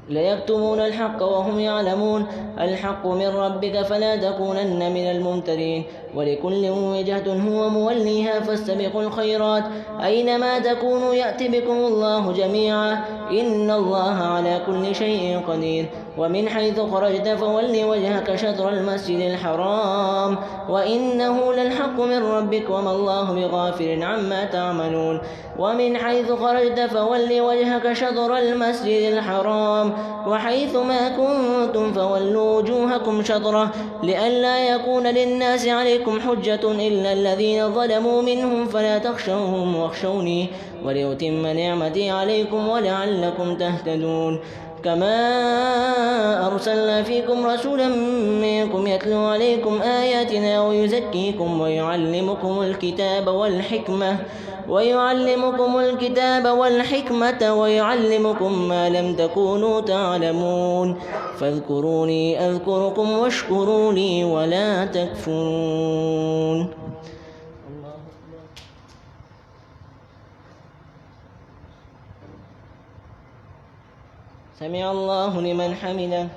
ليكتمون الحق وهم يعلمون. الحق من ربك فلا تكونن من الممترين. ولكل وجهة هو موليها فاستبقوا الخيرات أينما تكونوا يأتي بكم الله جميعا إن الله على كل شيء قدير. ومن حيث خرجت فول وجهك شطر المسجد الحرام وإنه للحق من ربك وما الله بغافل عما تعملون. ومن حيث خرجت فول وجهك شطر المسجد الحرام وحيث ما كنتم فولوا وجوهكم شطره لئلا يكون للناس عليكم حجة إلا الذين ظلموا منهم فلا تخشوهم واخشوني ولأتم نعمتي عليكم ولعلكم تهتدون. كما أرسلنا فيكم رسولا منكم يتلو عليكم آياتنا ويزكيكم ويعلمكم الكتاب والحكمة ويعلمكم ما لم تكونوا تعلمون. فاذكروني أذكركم واشكروا لي ولا تكفرون. سمع الله لمن حمده.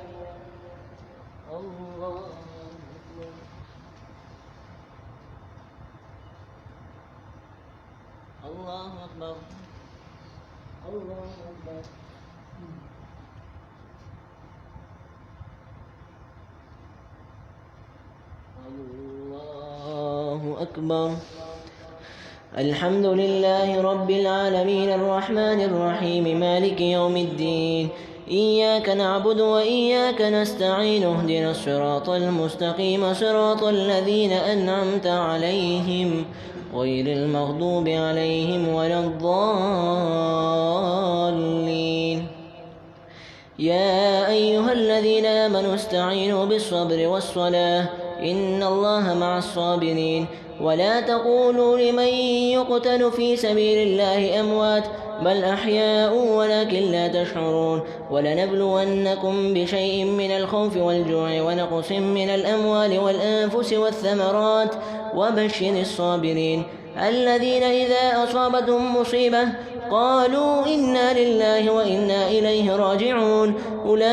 الله أكبر. الله أكبر. الله أكبر. الحمد لله رب العالمين الرحمن الرحيم مالك يوم الدين. إياك نعبد وإياك نستعين اهدنا الصراط المستقيم صراط الذين أنعمت عليهم غير المغضوب عليهم ولا الضالين. يا أيها الذين آمنوا استعينوا بالصبر والصلاة إن الله مع الصابرين ولا تقولوا لمن يقتل في سبيل الله أموات بل أحياء ولكن لا تشعرون ولنبلونكم بشيء من الخوف والجوع ونقص من الأموال والأنفس والثمرات وبشر الصابرين الذين إذا أصابتهم مصيبة قالوا إنا لله وإنا إليه راجعون أولئك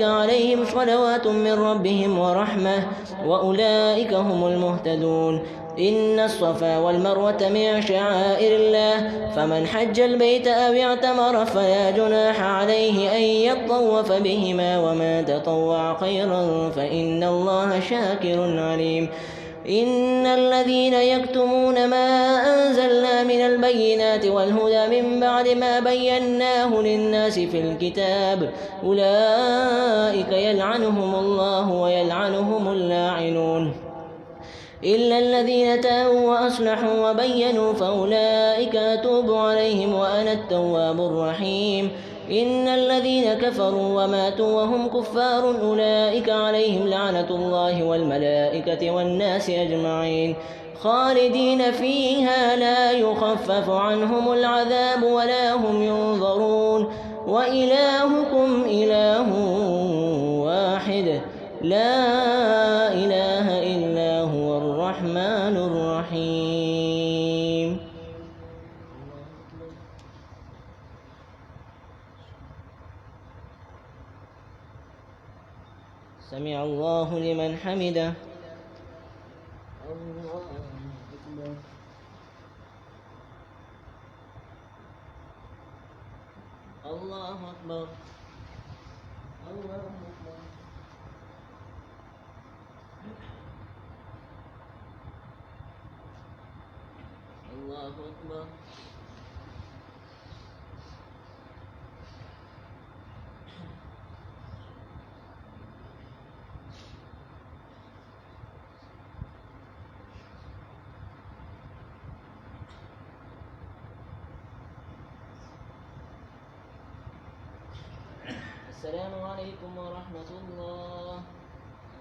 عليهم صلوات من ربهم ورحمة وأولئك هم المهتدون إن الصفا والمروة من شعائر الله فمن حج البيت أو اعتمر فلا جناح عليه أن يطوف بهما وما تطوع خيرا فإن الله شاكر عليم إن الذين يكتمون ما أنزلنا من البينات والهدى من بعد ما بيناه للناس في الكتاب أولئك يلعنهم الله ويلعنهم اللاعنون إلا الذين تابوا وأصلحوا وبينوا فأولئك أتوب عليهم وأنا التواب الرحيم إن الذين كفروا وماتوا وهم كفار أولئك عليهم لعنة الله والملائكة والناس أجمعين خالدين فيها لا يخفف عنهم العذاب ولا هم ينظرون وإلهكم إله واحد لا إله إلا هو الرحمن الرحيم سمع الله لمن حمده الله أكبر الله أكبر الله أكبر السلام عليكم ورحمة الله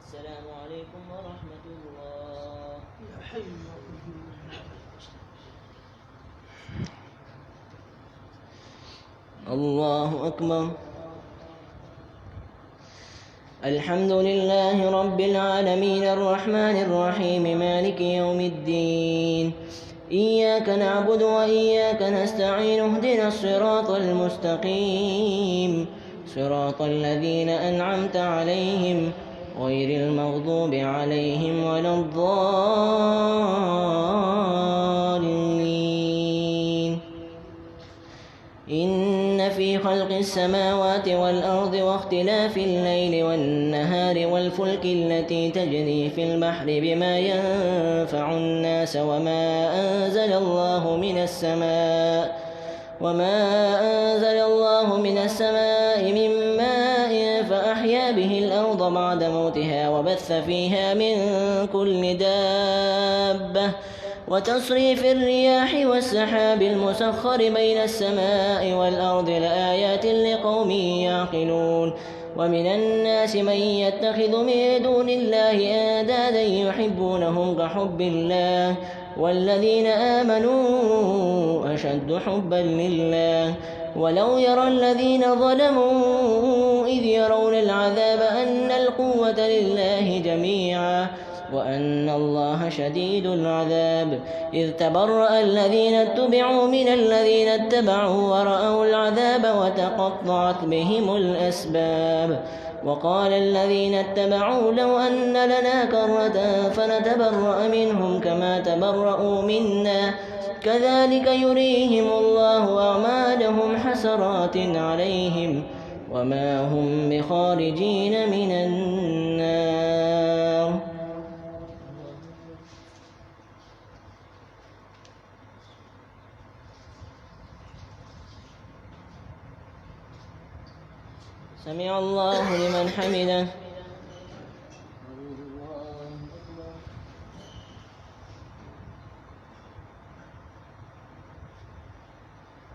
السلام عليكم ورحمة الله يا حي يا قيوم. الله أكبر الحمد لله رب العالمين الرحمن الرحيم مالك يوم الدين إياك نعبد وإياك نستعين اهدنا الصراط المستقيم صراط الذين أنعمت عليهم غير المغضوب عليهم ولا الضالين إن في خلق السماوات والأرض واختلاف الليل والنهار والفلك التي تجري في البحر بما ينفع الناس وما أنزل الله من السماء من ماء فأحيا به الأرض بعد موتها وبث فيها من كل دابة وتصريف الرياح والسحاب المسخر بين السماء والأرض لآيات لقوم يعقلون ومن الناس من يتخذ من دون الله أندادا يحبونهم كحب الله والذين آمنوا أشد حبا لله ولو يرى الذين ظلموا إذ يرون العذاب أن القوة لله جميعا وأن الله شديد العذاب إذ تبرأ الذين اتبعوا من الذين اتبعوا ورأوا العذاب وتقطعت بهم الأسباب وقال الذين اتبعوا لو أن لنا كرة فنتبرأ منهم كما تبرأوا منا كذلك يريهم الله أعمالهم حسرات عليهم وما هم بخارجين من النار سمع الله لمن حمده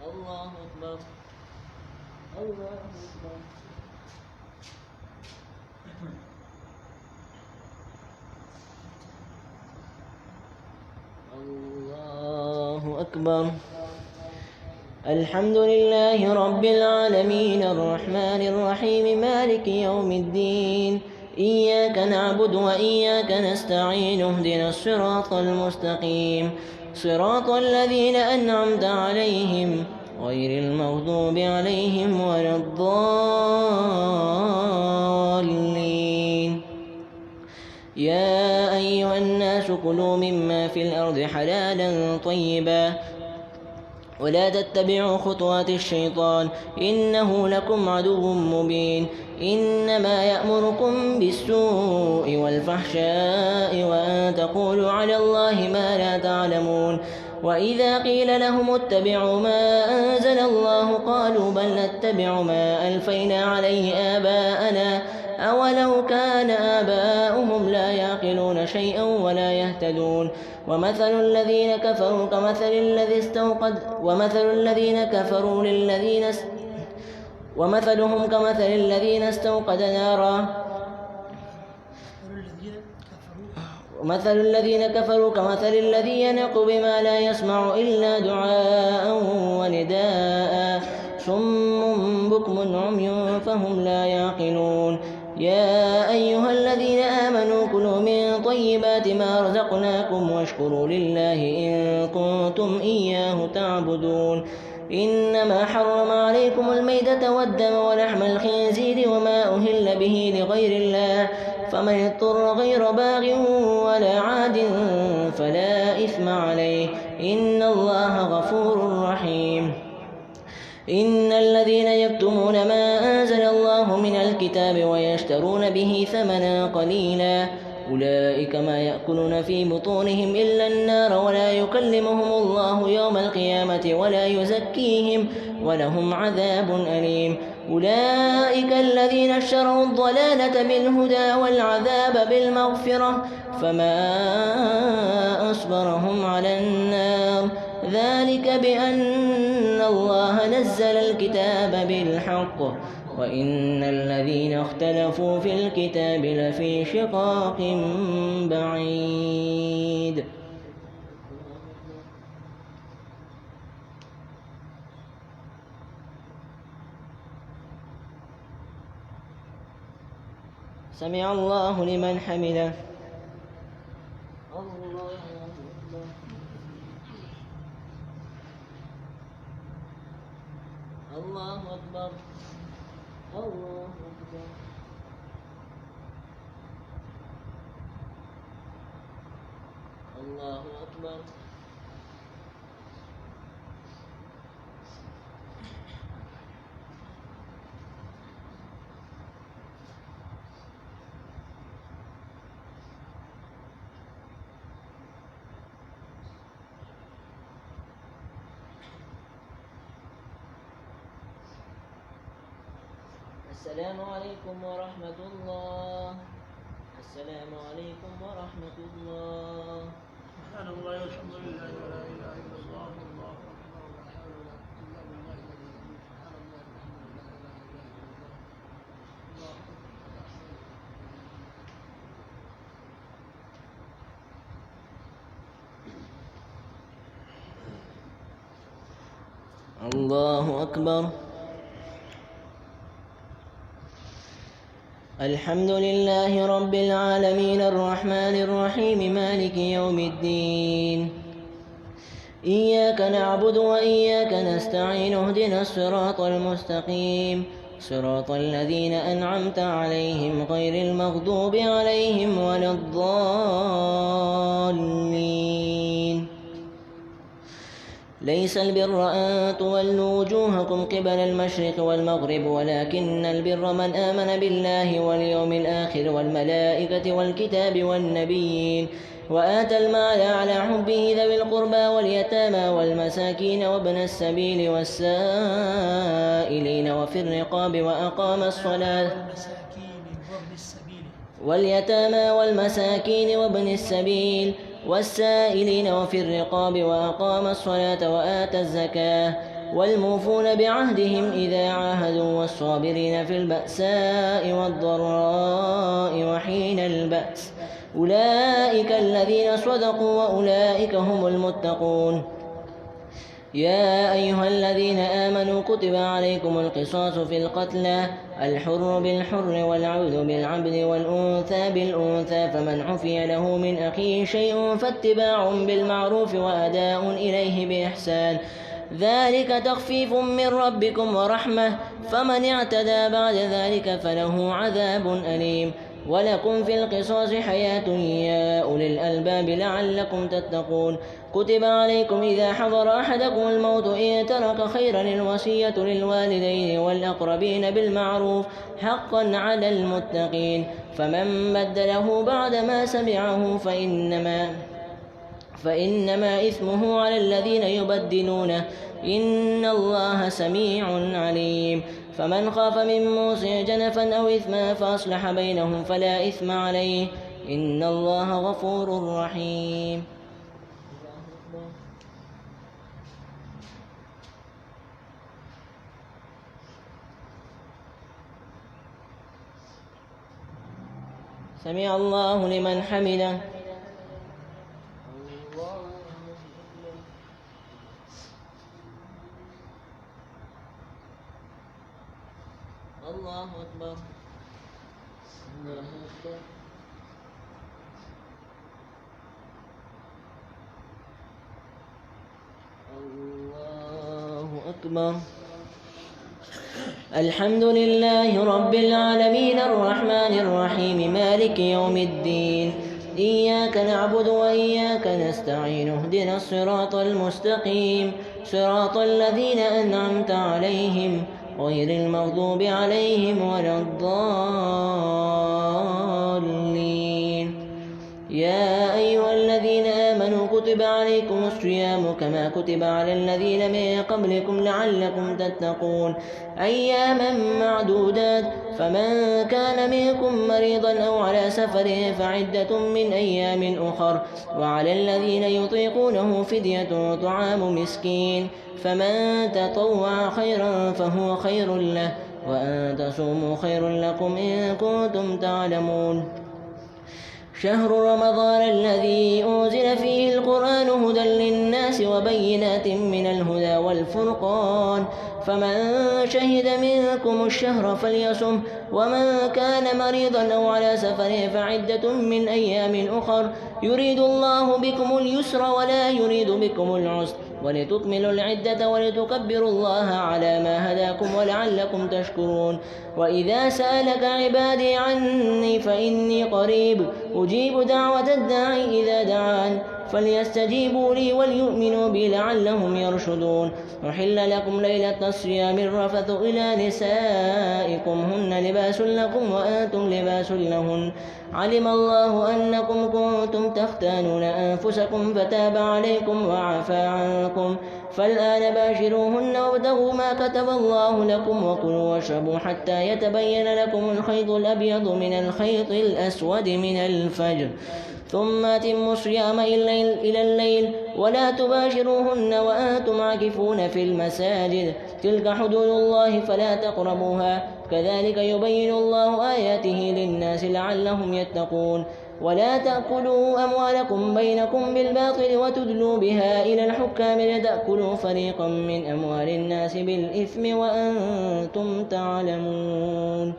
الله أكبر الله أكبر أكبر. الحمد لله رب العالمين الرحمن الرحيم مالك يوم الدين إياك نعبد وإياك نستعين اهدنا الصراط المستقيم صراط الذين أنعمت عليهم غير المغضوب عليهم ولا الضالين. يا أيها الناس كلوا مما في الأرض حلالا طيبا ولا تتبعوا خطوات الشيطان إنه لكم عدو مبين. إنما يأمركم بالسوء والفحشاء وأن تقولوا على الله ما لا تعلمون. وإذا قيل لهم اتبعوا ما أنزل الله قالوا بل نتبع ما ألفينا عليه آباءنا أولو كان آباؤهم لا يعقلون شيئا ولا يهتدون. ومثل الذين كفروا كمثل الذي استوقد ومثلهم كمثل الذين استوقد نارا ومثل الذين كفروا كمثل الذي ينق بما لا يسمع إلا دعاء ونداء صم بكم عمي فهم لا يعقلون. يا أيها الذين آمنوا كلوا من طيبات ما رزقناكم واشكروا لله إن كنتم إياه تعبدون. إنما حرم عليكم الميتة والدم ولحم الخنزير وما أهل به لغير الله فمن اضطر غير باغ ولا عاد فلا إثم عليه إن الله غفور رحيم. إن الذين يكتمون ما أنزل الله من الكتاب ويشترون به ثمنا قليلا أولئك ما يأكلون في بطونهم إلا النار ولا يكلمهم الله يوم القيامة ولا يزكيهم ولهم عذاب أليم. أولئك الذين اشتروا الضلالة بالهدى والعذاب بالمغفرة فما أصبرهم على النار ذلك بأن الله نزل الكتاب بالحق وإن الذين اختلفوا في الكتاب لفي شقاق بعيد. سمع الله لمن حمده. الله أكبر. الله أكبر. الله أكبر. السلام عليكم ورحمة الله. السلام عليكم ورحمة الله. سبحان الله والحمد لله ولا إله إلا الله والله أكبر ولا حول ولا قوة إلا بالله سبحان الله والحمد لله ولا إله إلا الله. الله أكبر. الحمد لله رب العالمين الرحمن الرحيم مالك يوم الدين إياك نعبد وإياك نستعين اهدنا الصراط المستقيم صراط الذين أنعمت عليهم غير المغضوب عليهم ولا الضالين. ليس البر أن تولوا وجوهكم قبل المشرق والمغرب ولكن البر من آمن بالله واليوم الآخر والملائكة والكتاب والنبيين وآتى المال على حبه ذوي القربى واليتامى والمساكين وابن السبيل والسائلين وفي الرقاب وأقام الصلاة واليتامى والمساكين وابن السبيل والسائلين وفي الرقاب وأقام الصلاة وآتى الزكاة والموفون بعهدهم إذا عاهدوا والصابرين في البأساء والضراء وحين البأس أولئك الذين صدقوا وأولئك هم المتقون. يا أيها الذين آمنوا كتب عليكم القصاص في القتلى الحر بالحر والعبد بالعبد والأنثى بالأنثى فمن عفي له من أخيه شيء فاتباع بالمعروف وأداء إليه بإحسان ذلك تخفيف من ربكم ورحمة فمن اعتدى بعد ذلك فله عذاب أليم ولكم في القصاص حياة يا أولي الألباب لعلكم تتقون كتب عليكم إذا حضر أحدكم الموت إن ترك خيرا الوصية للوالدين والأقربين بالمعروف حقا على المتقين فمن بدله بعدما سمعه فإنما إثمه على الذين يبدلونه إن الله سميع عليم فمن خاف من موص جنفا أو إثما فأصلح بينهم فلا إثم عليه إن الله غفور رحيم سمع الله لمن حمده الله أكبر الله أكبر الله أكبر الحمد لله رب العالمين الرحمن الرحيم مالك يوم الدين إياك نعبد وإياك نستعين اهدنا الصراط المستقيم صراط الذين أنعمت عليهم غير المغضوب عليهم ولا الضالين يا أيها الذين آمنوا كتب عليكم الصيام كما كتب على الذين من قبلكم لعلكم تتقون أياما معدودات فمن كان منكم مريضا أو على سفر فعدة من أيام أخر وعلى الذين يطيقونه فدية طعام مسكين فمن تطوع خيرا فهو خير له وأن تصوموا خير لكم إن كنتم تعلمون شهر رمضان الذي أنزل فيه القرآن هدى للناس وبينات من الهدى والفرقان فمن شهد منكم الشهر فليصم ومن كان مريضا أو على سفر فعدة من أيام أخر يريد الله بكم اليسر ولا يريد بكم العسر ولتكملوا العدة ولتكبروا الله على ما هداكم ولعلكم تشكرون وإذا سألك عبادي عني فإني قريب أجيب دعوة الداعي إذا دعان فليستجيبوا لي وليؤمنوا بي لعلهم يرشدون أحل لكم ليلة الصيام الرفث إلى نسائكم هن لباس لكم وأنتم لباس لهن علم الله أنكم كنتم تختانون أنفسكم فتاب عليكم وعفى عنكم فالآن باشروهن وابتغوا ما كتب الله لكم وكلوا واشربوا حتى يتبين لكم الخيط الأبيض من الخيط الأسود من الفجر ثم أتموا الصيام إلى الليل ولا تباشروهن وأنتم عاكفون في المساجد تلك حدود الله فلا تقربوها كذلك يبين الله آياته للناس لعلهم يتقون ولا تأكلوا أموالكم بينكم بالباطل وتدلوا بها إلى الحكام لتأكلوا فريقا من أموال الناس بالإثم وأنتم تعلمون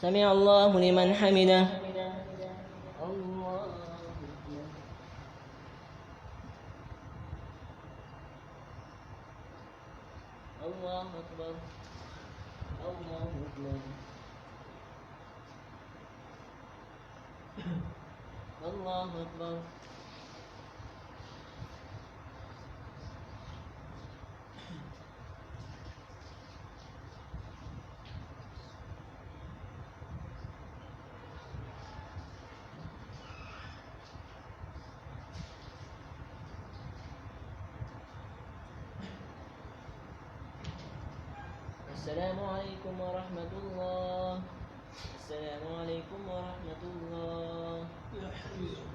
سمع الله لمن حمده الله أكبر الله أكبر الله أكبر السلام عليكم ورحمة الله السلام عليكم ورحمة الله يا حبيبي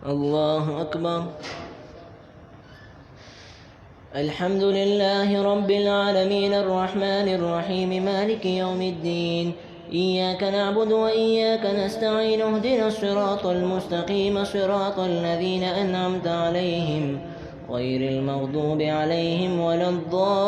الله أكبر الحمد لله رب العالمين الرحمن الرحيم مالك يوم الدين إياك نعبد وإياك نستعين اهدنا الصراط المستقيم صراط الذين أنعمت عليهم غير المغضوب عليهم ولا الضالين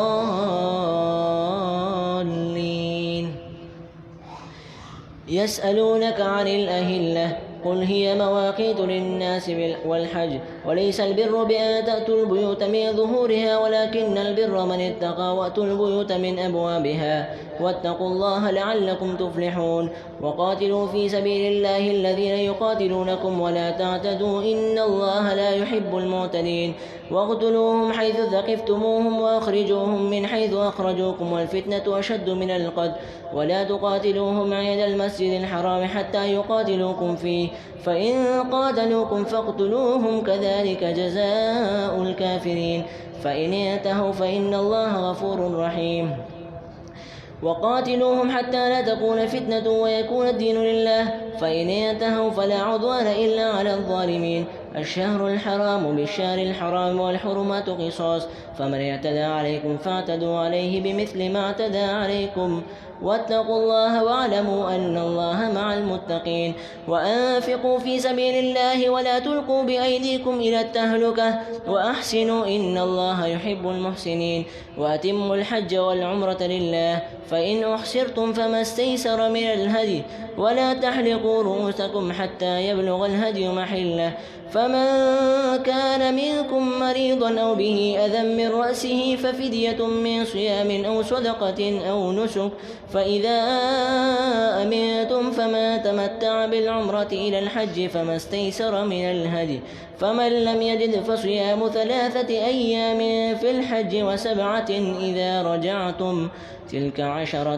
يسألونك عن الأهلة قل هي مواقيت للناس والحج وليس البر بأن تأتوا البيوت من ظهورها ولكن البر من اتقى وأتوا البيوت من أبوابها واتقوا الله لعلكم تفلحون وقاتلوا في سبيل الله الذين يقاتلونكم ولا تعتدوا إن الله لا يحب المعتدين واقتلوهم حيث ثقفتموهم وأخرجوهم من حيث أخرجوكم والفتنة أشد من القتل ولا تقاتلوهم عند المسجد الحرام حتى يقاتلوكم فيه فإن قاتلوكم فاقتلوهم كذلك جزاء الكافرين فإن انتهوا فإن الله غفور رحيم وقاتلوهم حتى لا تكون فتنة ويكون الدين لله فإن انتهوا فلا عدوان إلا على الظالمين الشهر الحرام بالشهر الحرام والحرمات قصاص فمن اعتدى عليكم فاعتدوا عليه بمثل ما اعتدى عليكم واتقوا الله واعلموا أن الله مع المتقين وأنفقوا في سبيل الله ولا تلقوا بأيديكم إلى التهلكة وأحسنوا إن الله يحب المحسنين وأتموا الحج والعمرة لله فإن أحسرتم فما استيسر من الهدي ولا تحلقوا رؤوسكم حتى يبلغ الهدي محله فمن كان منكم مريضا أو به أذى من رأسه ففدية من صيام أو صدقة أو نسك فإذا أمنتم فمن تمتع بالعمرة إلى الحج فما استيسر من الهدي فمن لم يجد فصيام 3 أيام في الحج و7 إذا رجعتم تلك 10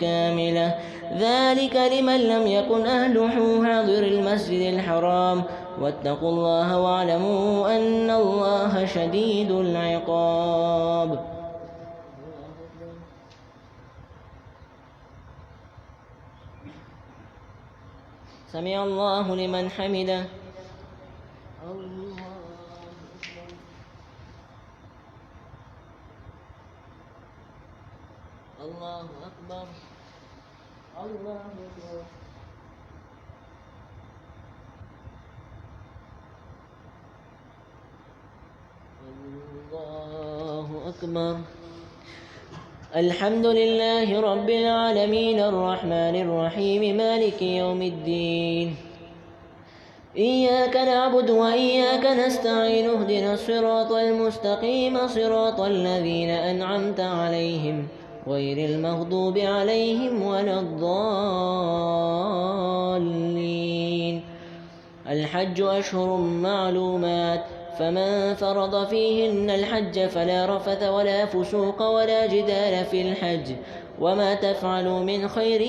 كاملة ذلك لمن لم يكن أهله حاضر المسجد الحرام واتقوا الله واعلموا أن الله شديد العقاب سمع الله لمن حمده الله أكبر الله أكبر الله أكبر الحمد لله رب العالمين الرحمن الرحيم مالك يوم الدين إياك نعبد وإياك نستعين اهدنا الصراط المستقيم صراط الذين أنعمت عليهم غير المغضوب عليهم ولا الضالين الحج أشهر معلومات فمن فرض فيهن الحج فلا رفث ولا فسوق ولا جدال في الحج وما تفعلوا من خير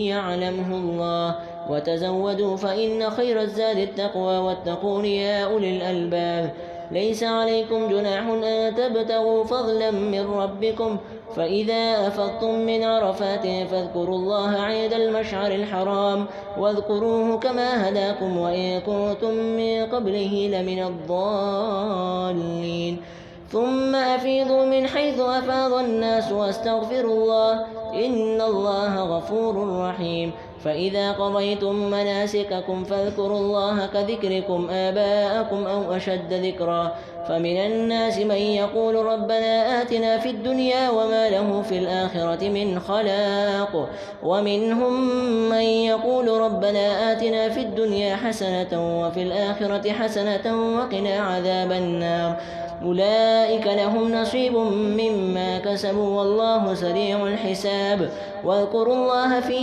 يعلمه الله وتزودوا فإن خير الزاد التقوى واتقون يا أولي الألباب ليس عليكم جناح أن تبتغوا فضلا من ربكم فإذا أفضتم من عرفات فاذكروا الله عند المشعر الحرام واذكروه كما هداكم وإن كنتم من قبله لمن الضالين ثم أفيضوا من حيث أفاض الناس واستغفروا الله إن الله غفور رحيم فإذا قضيتم مناسككم فاذكروا الله كذكركم آباءكم أو أشد ذكرا فمن الناس من يقول ربنا آتنا في الدنيا وما له في الآخرة من خلاق ومنهم من يقول ربنا آتنا في الدنيا حسنة وفي الآخرة حسنة وقنا عذاب النار أولئك لهم نصيب مما كسبوا والله سريع الحساب واذكروا الله في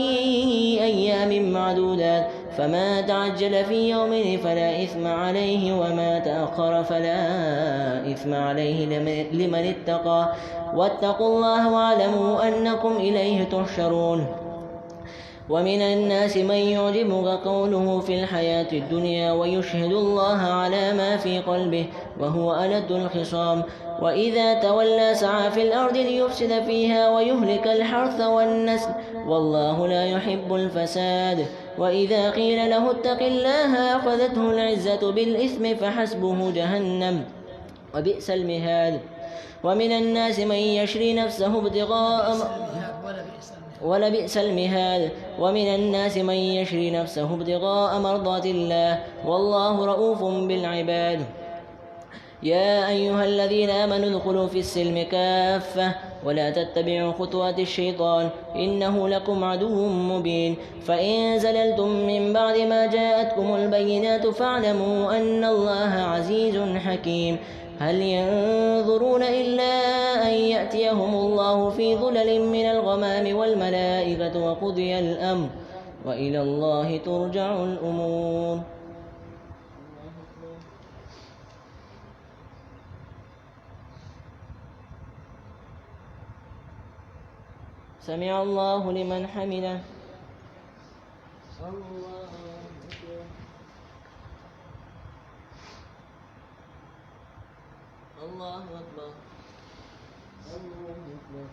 أيام معدودات فما تعجل في يوم فلا إثم عليه وما تأخر فلا إثم عليه لمن اتقى واتقوا الله واعلموا أنكم إليه تحشرون ومن الناس من يعجبك قوله في الحياة الدنيا ويشهد الله على ما في قلبه وهو ألد الخصام وإذا تولى سعى في الأرض ليفسد فيها ويهلك الحرث والنسل والله لا يحب الفساد وإذا قيل له اتق الله أخذته العزة بالإثم فحسبه جهنم وبئس المهاد. ومن الناس من يشري نفسه ابتغاء ولبئس المهاد. ومن الناس من يشري نفسه ابتغاء مرضات الله والله رؤوف بالعباد. يا أيها الذين آمنوا ادخلوا في السلم كافة ولا تتبعوا خطوات الشيطان إنه لكم عدو مبين. فإن زللتم من بعد ما جاءتكم البينات فاعلموا أن الله عزيز حكيم. هل ينظرون إلا أن يأتيهم الله في ظلل من الغمام والملائكة وقضي الأمر وإلى الله ترجع الأمور. سمع الله لمن حمده. الله أكبر. الله أكبر.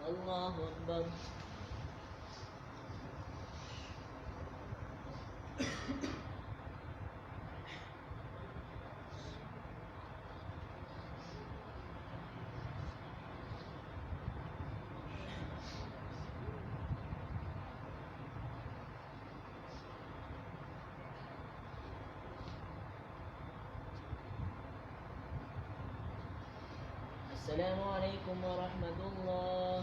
الله أكبر. السلام عليكم ورحمة الله.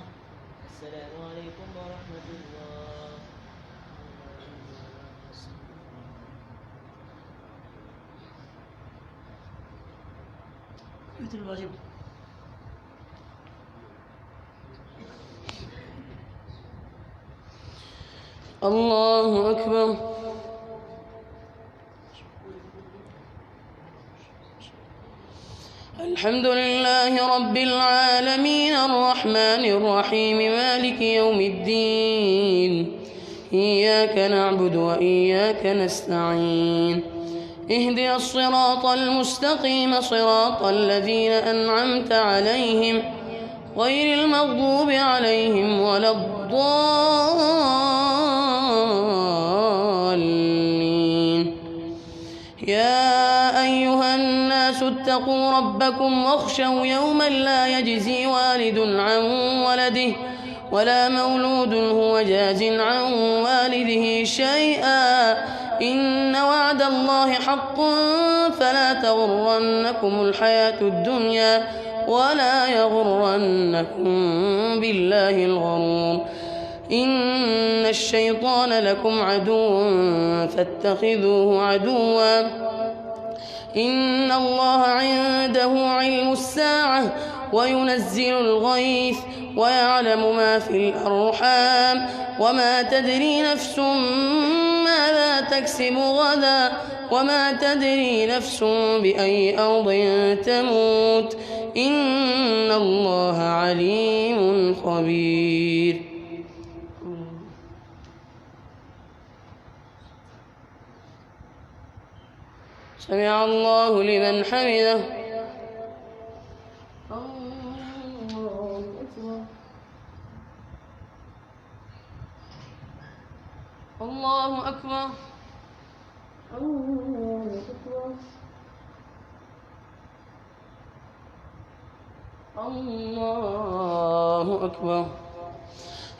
السلام عليكم ورحمة الله. مثل الواجب. الله أكبر. الحمد لله رب العالمين الرحمن الرحيم مالك يوم الدين. إياك نعبد وإياك نستعين. اهدنا الصراط المستقيم صراط الذين أنعمت عليهم غير المغضوب عليهم ولا الضالين. يا أيها الناس اتقوا ربكم واخشوا يوما لا يجزي والد عن ولده ولا مولود هو جاز عن والده شيئا إن وعد الله حق فلا تغرنكم الحياة الدنيا ولا يغرنكم بالله الغرور. إن الشيطان لكم عدو فاتخذوه عدوا. إن الله عنده علم الساعة وينزل الغيث ويعلم ما في الأرحام وما تدري نفس ماذا تكسب غدا وما تدري نفس بأي أرض تموت. إن الله عليم خبير. سمع الله لمن حمده. الله أكبر. الله أكبر. الله أكبر.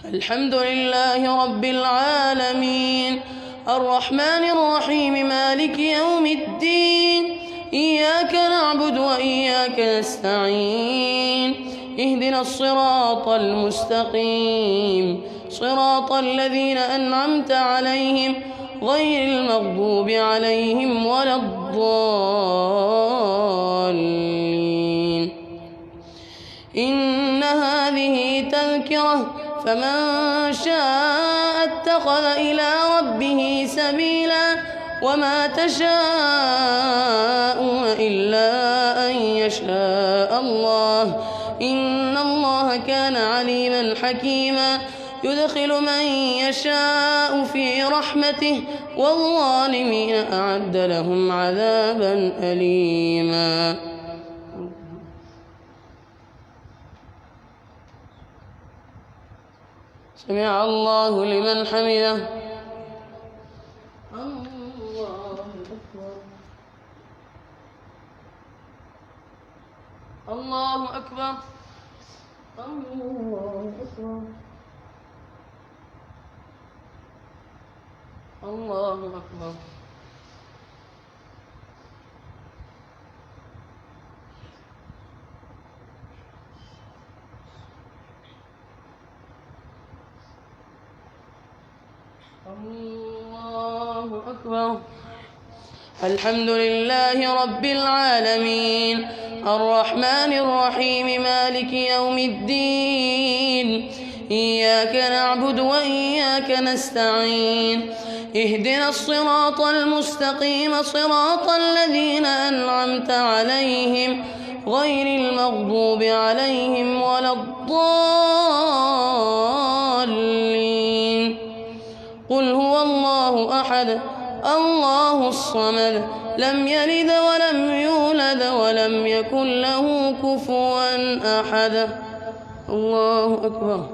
الحمد لله رب العالمين الرحمن الرحيم مالك يوم الدين. إياك نعبد وإياك نستعين. اهدنا الصراط المستقيم صراط الذين أنعمت عليهم غير المغضوب عليهم ولا الضالين. إن هذه تذكرة فمن شاء اتخذ إلى ربه سبيلا وما تشاءون إلا أن يشاء الله. إن الله كان عليما حكيما يدخل من يشاء في رحمته والظالمين أعد لهم عذابا أليما. سمع الله لمن حمده. أكبر الله أكبر الله أكبر الله أكبر الله أكبر الحمد لله رب العالمين الرحمن الرحيم مالك يوم الدين إياك نعبد وإياك نستعين اهدنا الصراط المستقيم صراط الذين أنعمت عليهم غير المغضوب عليهم ولا الضالين قل هو الله أحد الله الصمد لم يلد ولم يولد ولم يكن له كفوا أحد الله أكبر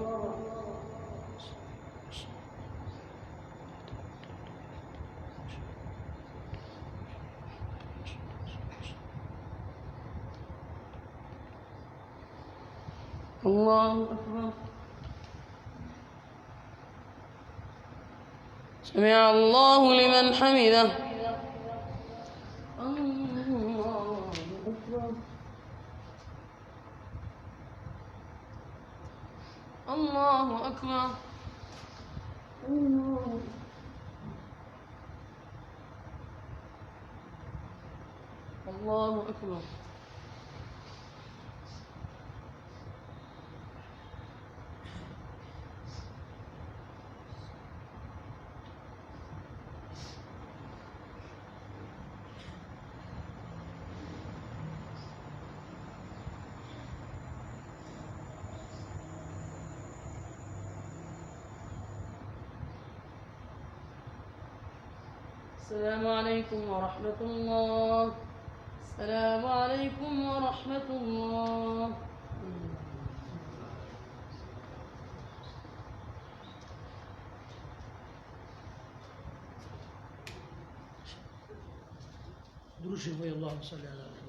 الله أكبر سمع الله لمن حمده الله أكبر الله أكبر الله أكبر السلام عليكم ورحمة الله السلام عليكم ورحمة الله دروس شوي اللهم صل على